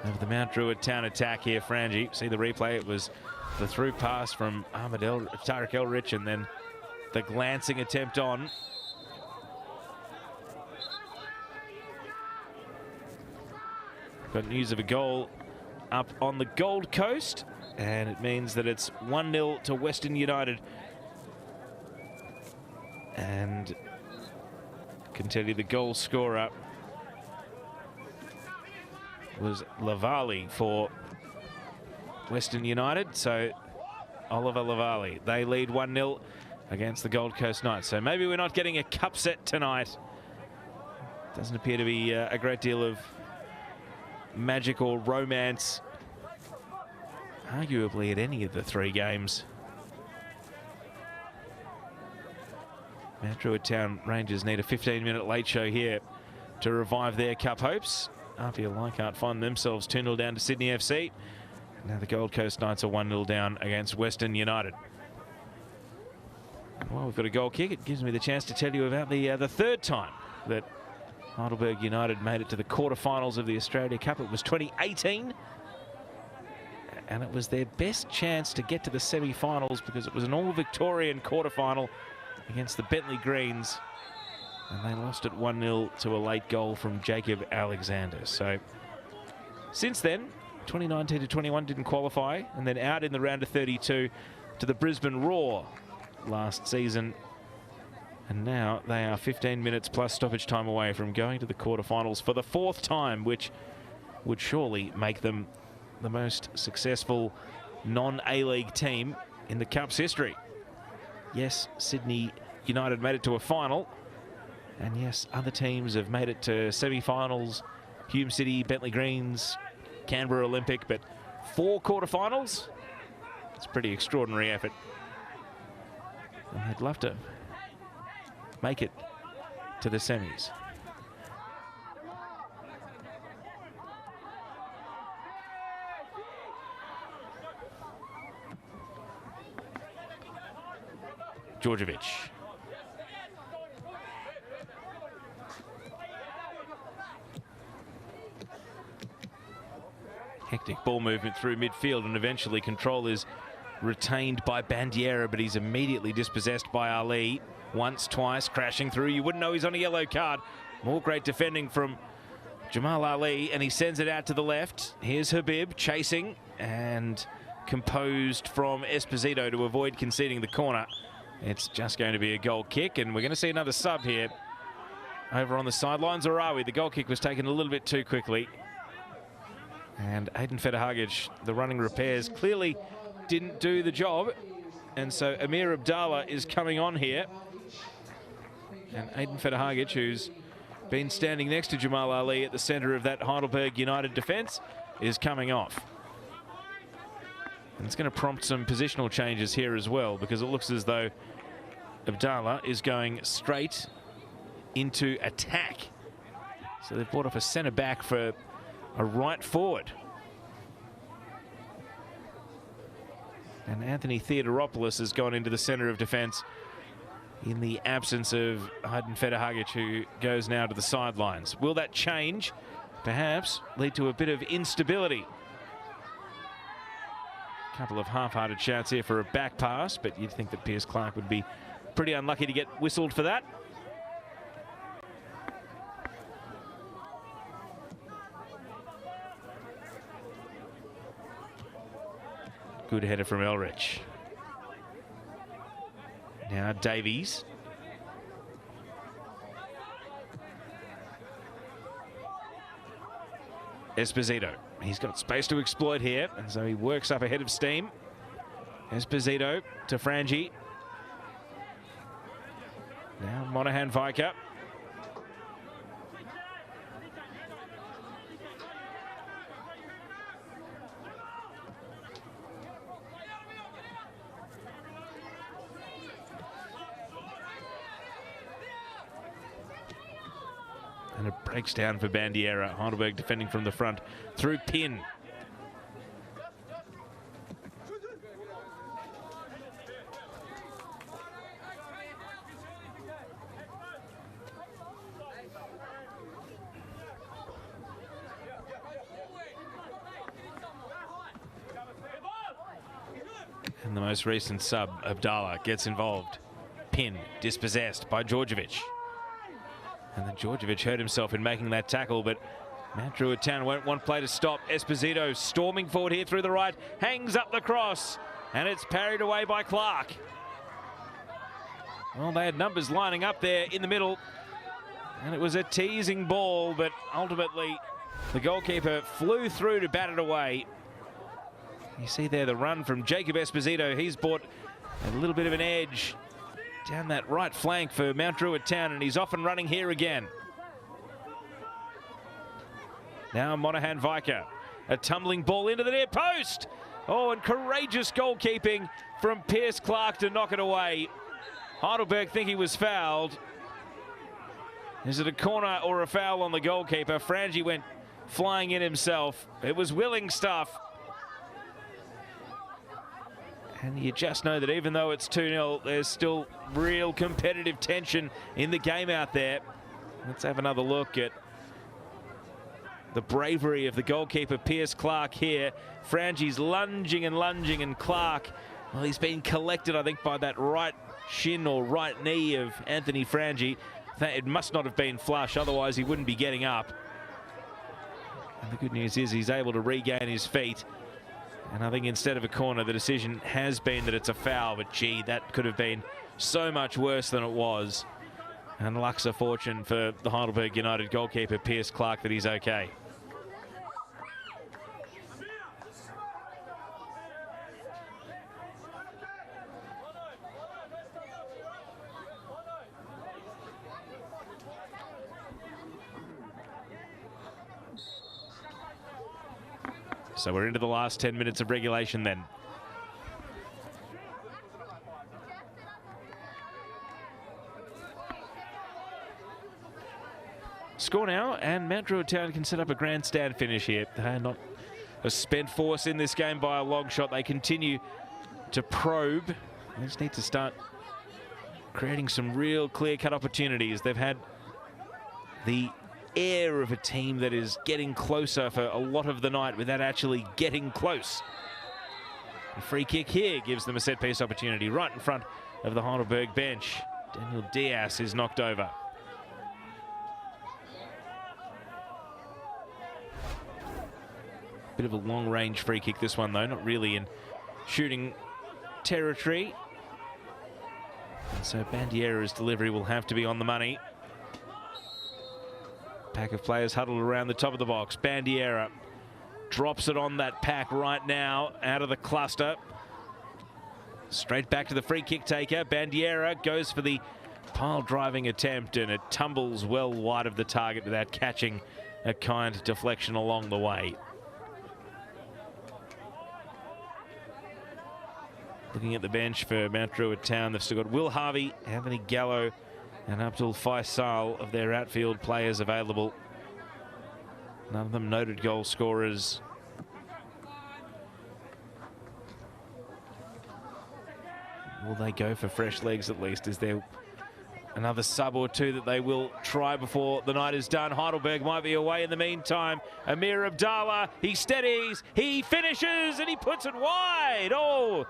of the Mount Druitt Town attack here, Frangi. See the replay, it was the through pass from Tarek Elrich, and then the glancing attempt on. Got news of a goal up on the Gold Coast, and it means that it's 1-0 to Western United. And I can tell you the goal scorer was Lavali for Western United. So Oliver Lavalley, they lead 1-0 against the Gold Coast Knights. So maybe we're not getting a cup set tonight. Doesn't appear to be a great deal of magic or romance, arguably, at any of the three games. Mount Druitt Town Rangers need a 15-minute late show here to revive their cup hopes. RPL Leichhardt find themselves 2-0 down to Sydney FC. Now the Gold Coast Knights are 1-0 down against Western United. Well, we've got a goal kick. It gives me the chance to tell you about the third time that Heidelberg United made it to the quarterfinals of the Australia Cup. It was 2018. And it was their best chance to get to the semi-finals because it was an all-Victorian quarterfinal against the Bentley Greens. And they lost it 1-0 to a late goal from Jacob Alexander. So since then, 2019 to 21 didn't qualify, and then out in the round of 32 to the Brisbane Roar last season. And now they are 15 minutes plus stoppage time away from going to the quarterfinals for the fourth time, which would surely make them the most successful non-A-League team in the Cup's history. Yes, Sydney United made it to a final. And yes, other teams have made it to semi-finals. Hume City, Bentley Greens, Canberra Olympic, but 4 quarterfinals? It's a pretty extraordinary effort. And I'd love to make it to the semis. Djordjevic. Hectic ball movement through midfield, and eventually control is retained by Bandiera, but he's immediately dispossessed by Ali. Once, twice, crashing through. You wouldn't know he's on a yellow card. More great defending from Jamal Ali, and he sends it out to the left. Here's Habib chasing and composed from Esposito to avoid conceding the corner. It's just going to be a goal kick, and we're going to see another sub here over on the sidelines, or are we? The goal kick was taken a little bit too quickly. And Aiden Federhagic, the running repairs, clearly didn't do the job. And so Amir Abdallah is coming on here. And Aiden Federhagic, who's been standing next to Jamal Ali at the centre of that Heidelberg United defence, is coming off. And it's going to prompt some positional changes here as well, because it looks as though Abdallah is going straight into attack. So they've brought off a centre-back for a right forward. And Anthony Theodoropoulos has gone into the centre of defence in the absence of Aiden Federhagic, who goes now to the sidelines. Will that change? Perhaps lead to a bit of instability. Couple of half-hearted shouts here for a back pass, but you'd think that Pierce Clark would be pretty unlucky to get whistled for that. Good header from Elrich. Now Davies. Esposito. He's got space to exploit here, and so he works up ahead of steam. Esposito to Frangi. Now Monahan Viker. And it breaks down for Bandiera. Heidelberg defending from the front through Pin. And the most recent sub, Abdallah, gets involved. Pin dispossessed by Djordjevic. And then Djordjevic hurt himself in making that tackle, but Mount Druitt Town won't want play to stop. Esposito storming forward here through the right, hangs up the cross, and it's parried away by Clark. Well, they had numbers lining up there in the middle, and it was a teasing ball, but ultimately the goalkeeper flew through to bat it away. You see there the run from Jacob Esposito. He's brought a little bit of an edge down that right flank for Mount Druitt Town, and he's off and running here again. Now Monaghan Vicar, a tumbling ball into the near post. Oh, and courageous goalkeeping from Pierce Clark to knock it away. Heidelberg think he was fouled. Is it a corner or a foul on the goalkeeper? Frangie went flying in himself. It was willing stuff. And you just know that even though it's 2-0, there's still real competitive tension in the game out there. Let's have another look at the bravery of the goalkeeper, Pierce Clark here. Frangie's lunging, and Clark, well, he's been collected, I think, by that right shin or right knee of Anthony Frangie. It must not have been flush, otherwise he wouldn't be getting up. And the good news is he's able to regain his feet. And I think instead of a corner, the decision has been that it's a foul. But gee, that could have been so much worse than it was. And luck's a fortune for the Heidelberg United goalkeeper, Pierce Clark, that he's okay. So we're into the last 10 minutes of regulation then. Score now, and Mount Druitt Town can set up a grandstand finish here. They're not a spent force in this game by a long shot. They continue to probe. They just need to start creating some real clear-cut opportunities. They've had the air of a team that is getting closer for a lot of the night without actually getting close. A free kick here gives them a set-piece opportunity right in front of the Heidelberg bench. Daniel Diaz is knocked over. Bit of a long-range free kick, this one, though. Not really in shooting territory. And so Bandiera's delivery will have to be on the money. Pack of players huddled around the top of the box. Bandiera drops it on that pack right now, out of the cluster. Straight back to the free kick taker. Bandiera goes for the pile driving attempt, and it tumbles well wide of the target without catching a kind deflection along the way. Looking at the bench for Mount Druitt Town, they've still got Will Harvey, Anthony Gallo, and Abdul Faisal of their outfield players available. None of them noted goal scorers. Will they go for fresh legs at least? Is there another sub or two that they will try before the night is done? Heidelberg might be away in the meantime. Amir Abdallah, he steadies, he finishes, and he puts it wide. Oh,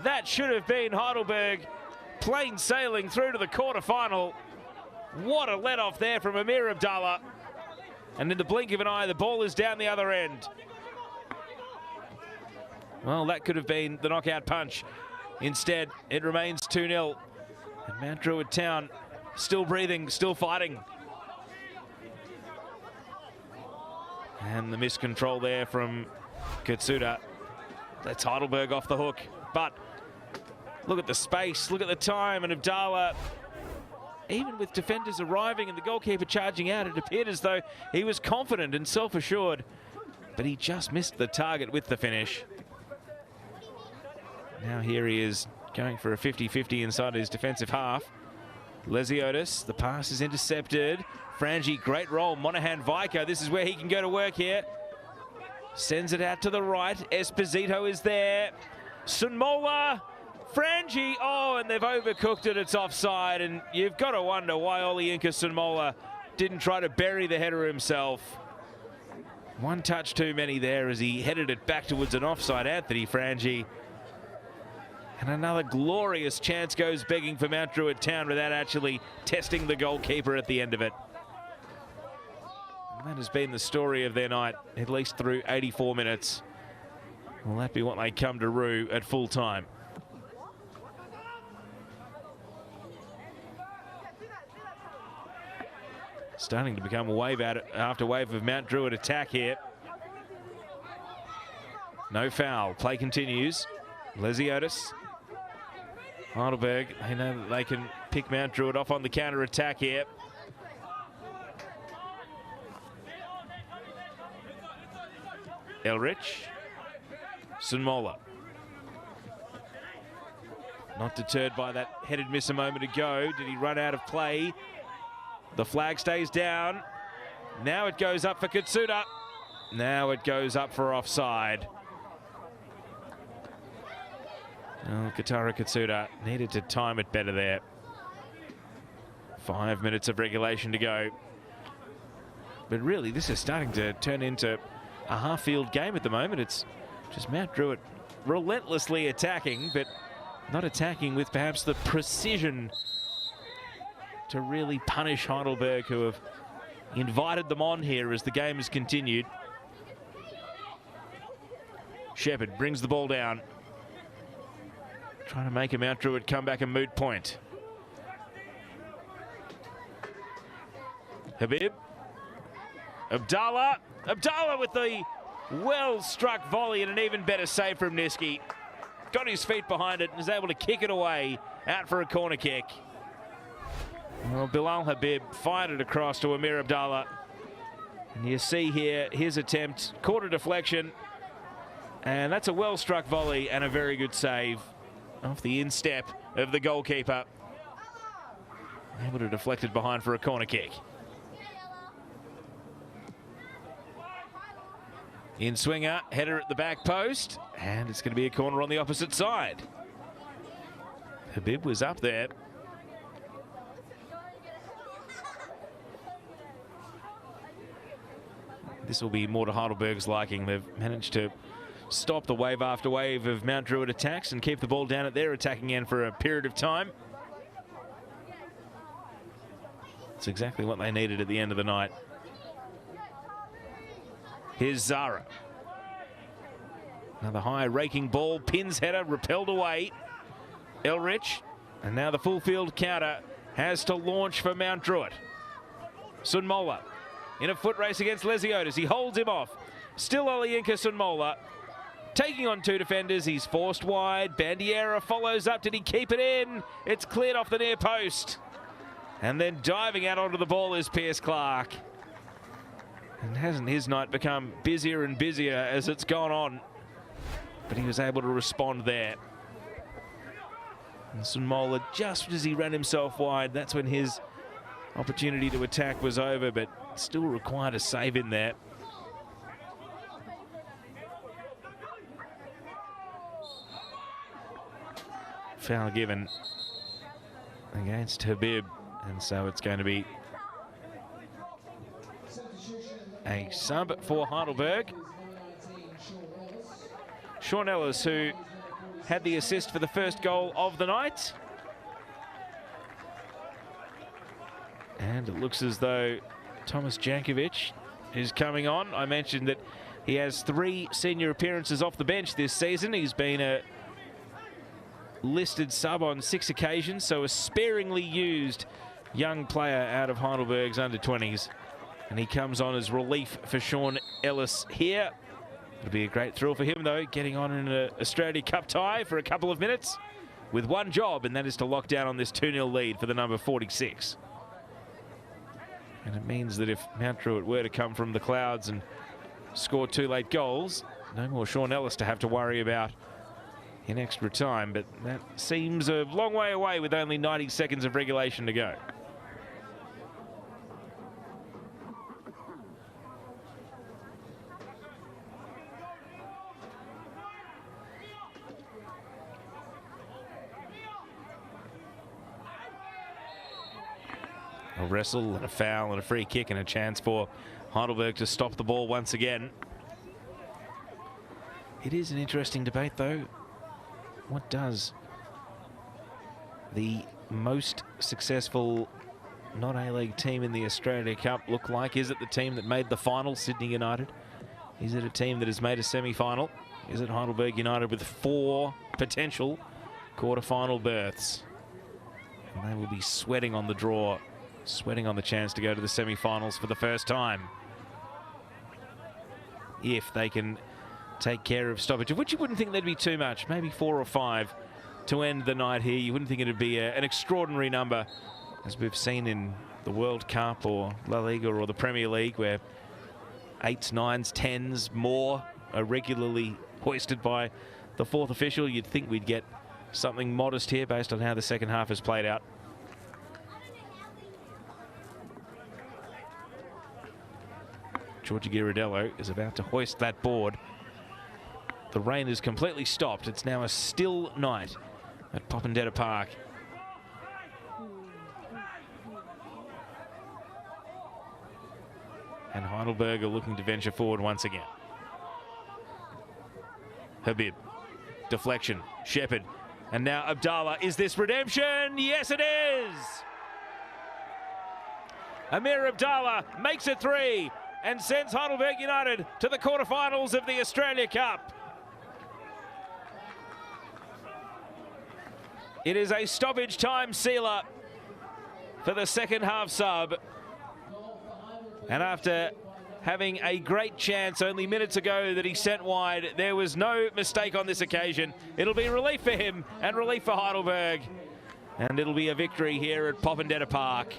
that should have been Heidelberg plain sailing through to the quarterfinal. What a let-off there from Amir Abdallah. And in the blink of an eye, the ball is down the other end. Well, that could have been the knockout punch. Instead, it remains 2-0. And Mount Druitt Town still breathing, still fighting. And the miscontrol there from Katsuda. That's Heidelberg off the hook. But look at the space, look at the time, and Abdallah, even with defenders arriving and the goalkeeper charging out, it appeared as though he was confident and self-assured, but he just missed the target with the finish. Now here he is going for a 50-50 inside his defensive half. Lesiotis, the pass is intercepted. Frangie, great roll. Monaghan Vicar, this is where he can go to work here. Sends it out to the right. Esposito is there. Sunmola, Frangie, oh, and they've overcooked it. It's offside, and you've got to wonder why Olayinka Sunmola didn't try to bury the header himself. One touch too many there as he headed it back towards an offside Anthony Frangie. And another glorious chance goes begging for Mount Druitt Town without actually testing the goalkeeper at the end of it. And that has been the story of their night, at least through 84 minutes. Will that be what they come to rue at full time? Starting to become a wave after wave of Mount Druitt attack here. No foul. Play continues. Lesiotis. Heidelberg, they know that they can pick Mount Druitt off on the counter-attack here. Elrich. Sunmola. Not deterred by that headed miss a moment ago. Did he run out of play? The flag stays down. Now it goes up for Katsuta. Now it goes up for offside. Oh, Katara Katsuta needed to time it better there. 5 minutes of regulation to go. But really, this is starting to turn into a half-field game at the moment. It's just Mount Druitt relentlessly attacking, but not attacking with perhaps the precision to really punish Heidelberg, who have invited them on here as the game has continued. Shepherd brings the ball down. Trying to make a Mount Druitt come back a moot point. Habib. Abdallah. Abdallah with the well-struck volley and an even better save from Niski. Got his feet behind it and is able to kick it away out for a corner kick. Well, Bilal Habib fired it across to Amir Abdallah. And you see here his attempt, caught a deflection. And that's a well-struck volley and a very good save off the instep of the goalkeeper. Able to deflect it behind for a corner kick. In swinger, header at the back post, and it's going to be a corner on the opposite side. Habib was up there. This will be more to Heidelberg's liking. They've managed to stop the wave after wave of Mount Druitt attacks and keep the ball down at their attacking end for a period of time. It's exactly what they needed at the end of the night. Here's Zara. Another high raking ball, pins header, repelled away. Elrich, and now the full field counter has to launch for Mount Druitt. Sunmola in a foot race against Lesiotis. He holds him off. Still Olayinka Sunmola. Taking on two defenders, he's forced wide. Bandiera follows up. Did he keep it in? It's cleared off the near post. And then diving out onto the ball is Pierce Clark. And hasn't his night become busier and busier as it's gone on? But he was able to respond there. And Sunmola, just as he ran himself wide, that's when his opportunity to attack was over, but still required a save in there. Foul given against Habib, and so it's going to be a sub for Heidelberg. Sean Ellis, who had the assist for the first goal of the night. And it looks as though Thomas Jankovic is coming on. I mentioned that he has 3 senior appearances off the bench this season. He's been a listed sub on 6 occasions, so a sparingly used young player out of Heidelberg's under-20s. And he comes on as relief for Sean Ellis here. It'll be a great thrill for him, though, getting on in an Australia Cup tie for a couple of minutes with one job, and that is to lock down on this 2-0 lead for the number 46. And it means that if Mount Druitt were to come from the clouds and score 2 late goals, no more Sean Ellis to have to worry about in extra time, but that seems a long way away with only 90 seconds of regulation to go. A wrestle and a foul and a free kick and a chance for Heidelberg to stop the ball once again. It is an interesting debate, though. What does the most successful not A-League team in the Australia Cup look like? Is it the team that made the final, Sydney United? Is it a team that has made a semi-final? Is it Heidelberg United with 4 potential quarter-final berths? And they will be sweating on the draw, sweating on the chance to go to the semi-finals for the first time, if they can take care of stoppage, of which you wouldn't think there'd be too much, maybe 4 or 5 to end the night here. You wouldn't think it'd be an extraordinary number, as we've seen in the World Cup or La Liga or the Premier League, where 8s, 9s, 10s, more are regularly hoisted by the fourth official. You'd think we'd get something modest here based on how the second half has played out. Georgie Ghirardello is about to hoist that board. The rain is completely stopped. It's now a still night at Popondetta Park. And Heidelberg are looking to venture forward once again. Habib, deflection, Shepherd, and now Abdallah. Is this redemption? Yes, it is! Amir Abdallah makes it 3 and sends Heidelberg United to the quarterfinals of the Australia Cup. It is a stoppage time sealer for the second half sub. And after having a great chance only minutes ago that he sent wide, there was no mistake on this occasion. It'll be relief for him and relief for Heidelberg. And it'll be a victory here at Popondetta Park.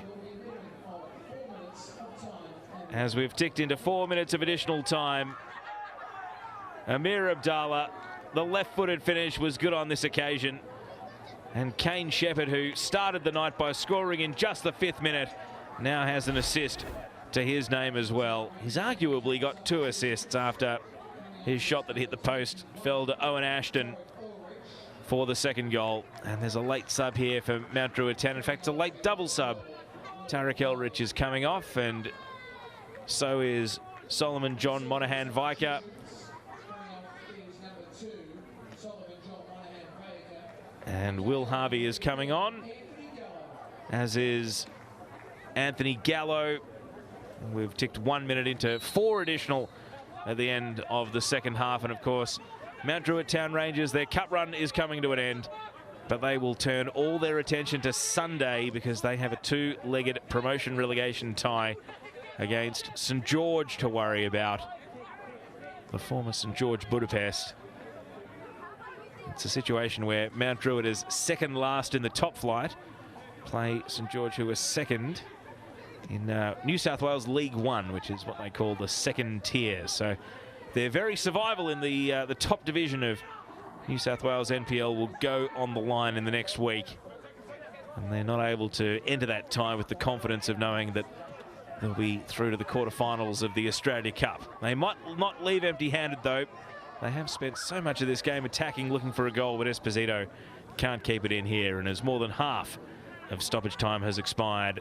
As we've ticked into 4 minutes of additional time, Amir Abdallah, the left-footed finish was good on this occasion. And Kane Shepherd, who started the night by scoring in just the 5th minute, now has an assist to his name as well. He's arguably got 2 assists after his shot that hit the post fell to Owen Ashton for the second goal. And there's a late sub here for Mount Druitt Town. In fact, it's a late double sub. Tarek Elrich is coming off, and so is Solomon John Monaghan Viker. And Will Harvey is coming on, as is Anthony Gallo. We've ticked 1 minute into 4 additional at the end of the second half. And of course, Mount Druitt Town Rangers, their cup run is coming to an end, but they will turn all their attention to Sunday because they have a 2-legged promotion relegation tie against St George to worry about. The former St George Budapest. It's a situation where Mount Druitt is second last in the top flight. Play St George, who is second in New South Wales League One, which is what they call the second tier. So their very survival in the top division of New South Wales NPL will go on the line in the next week. And they're not able to enter that tie with the confidence of knowing that they'll be through to the quarterfinals of the Australia Cup. They might not leave empty-handed, though. They have spent so much of this game attacking, looking for a goal, but Esposito can't keep it in here, and as more than half of stoppage time has expired,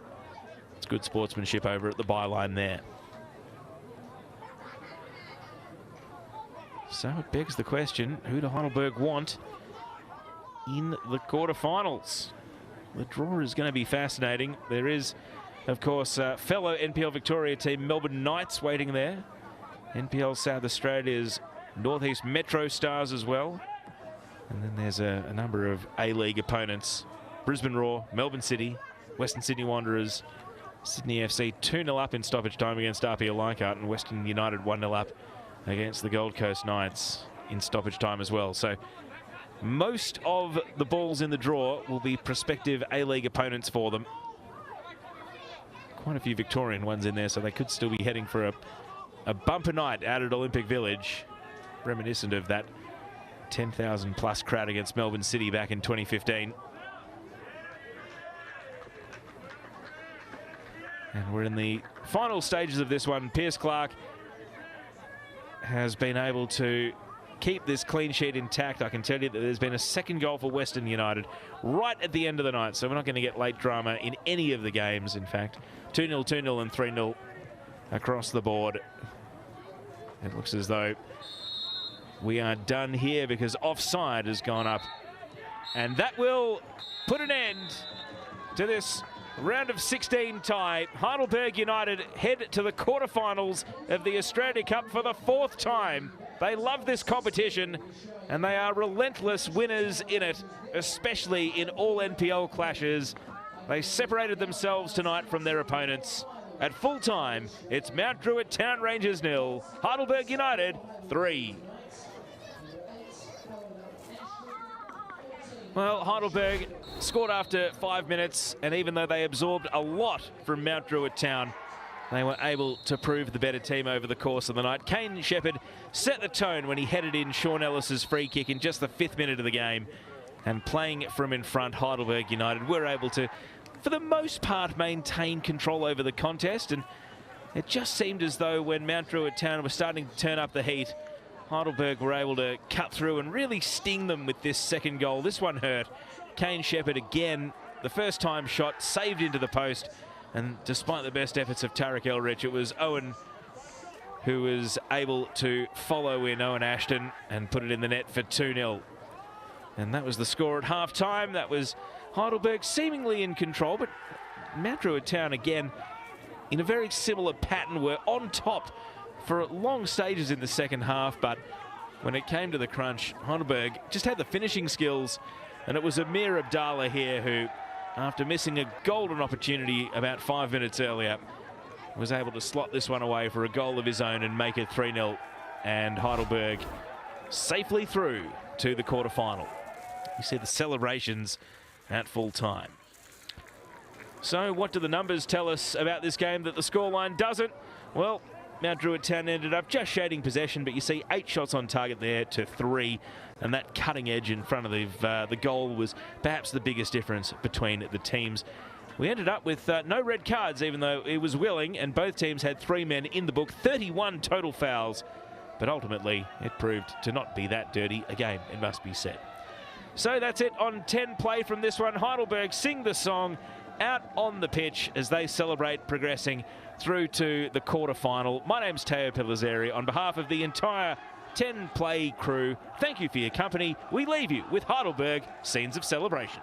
it's good sportsmanship over at the byline there. So it begs the question, who do Heidelberg want in the quarterfinals? The draw is going to be fascinating. There is, of course, fellow NPL Victoria team Melbourne Knights waiting there. NPL South Australia's Northeast Metro Stars as well. And then there's a number of A-League opponents. Brisbane Roar, Melbourne City, Western Sydney Wanderers, Sydney FC 2-0 up in stoppage time against RPL Leichhardt, and Western United 1-0 up against the Gold Coast Knights in stoppage time as well. So most of the balls in the draw will be prospective A-League opponents for them. Quite a few Victorian ones in there, so they could still be heading for a bumper night out at Olympic Village, reminiscent of that 10,000 plus crowd against Melbourne City back in 2015. And we're in the final stages of this one. Pierce Clark has been able to keep this clean sheet intact. I can tell you that there's been a second goal for Western United right at the end of the night, so we're not going to get late drama in any of the games, in fact. 2-0, 2-0 and 3-0 across the board. It looks as though we are done here because offside has gone up. And that will put an end to this round of 16 tie. Heidelberg United head to the quarterfinals of the Australia Cup for the 4th time. They love this competition and they are relentless winners in it, especially in all NPL clashes. They separated themselves tonight from their opponents. At full time, it's Mount Druitt Town Rangers 0, Heidelberg United 3. Well, Heidelberg scored after 5 minutes, and even though they absorbed a lot from Mount Druitt Town, they were able to prove the better team over the course of the night. Kane Shepherd set the tone when he headed in Sean Ellis's free kick in just the 5th minute of the game. And playing from in front, Heidelberg United were able to, for the most part, maintain control over the contest. And it just seemed as though when Mount Druitt Town was starting to turn up the heat, Heidelberg were able to cut through and really sting them with this second goal. This one hurt. Kane Shepherd again, the first time shot, saved into the post. And despite the best efforts of Tarek Elrich, it was Owen who was able to follow in Owen Ashton and put it in the net for 2-0. And that was the score at half-time. That was Heidelberg seemingly in control, but Mount Druitt Town again in a very similar pattern were on top for long stages in the second half, but when it came to the crunch, Heidelberg just had the finishing skills, and it was Amir Abdallah here who, after missing a golden opportunity about 5 minutes earlier, was able to slot this one away for a goal of his own and make it 3-0, and Heidelberg safely through to the quarter-final. You see the celebrations at full time. So what do the numbers tell us about this game that the scoreline doesn't? Well, Mount Druitt Town ended up just shading possession, but you see 8 shots on target there to 3, and that cutting edge in front of the goal was perhaps the biggest difference between the teams. We ended up with no red cards, even though it was willing, and both teams had 3 men in the book, 31 total fouls, but ultimately it proved to not be that dirty a game, it must be said. So that's it on 10 play from this one. Heidelberg sing the song out on the pitch as they celebrate progressing through to the quarter-final. My name's Teo Pellizzeri. On behalf of the entire 10 play crew, thank you for your company. We leave you with Heidelberg Scenes of Celebration.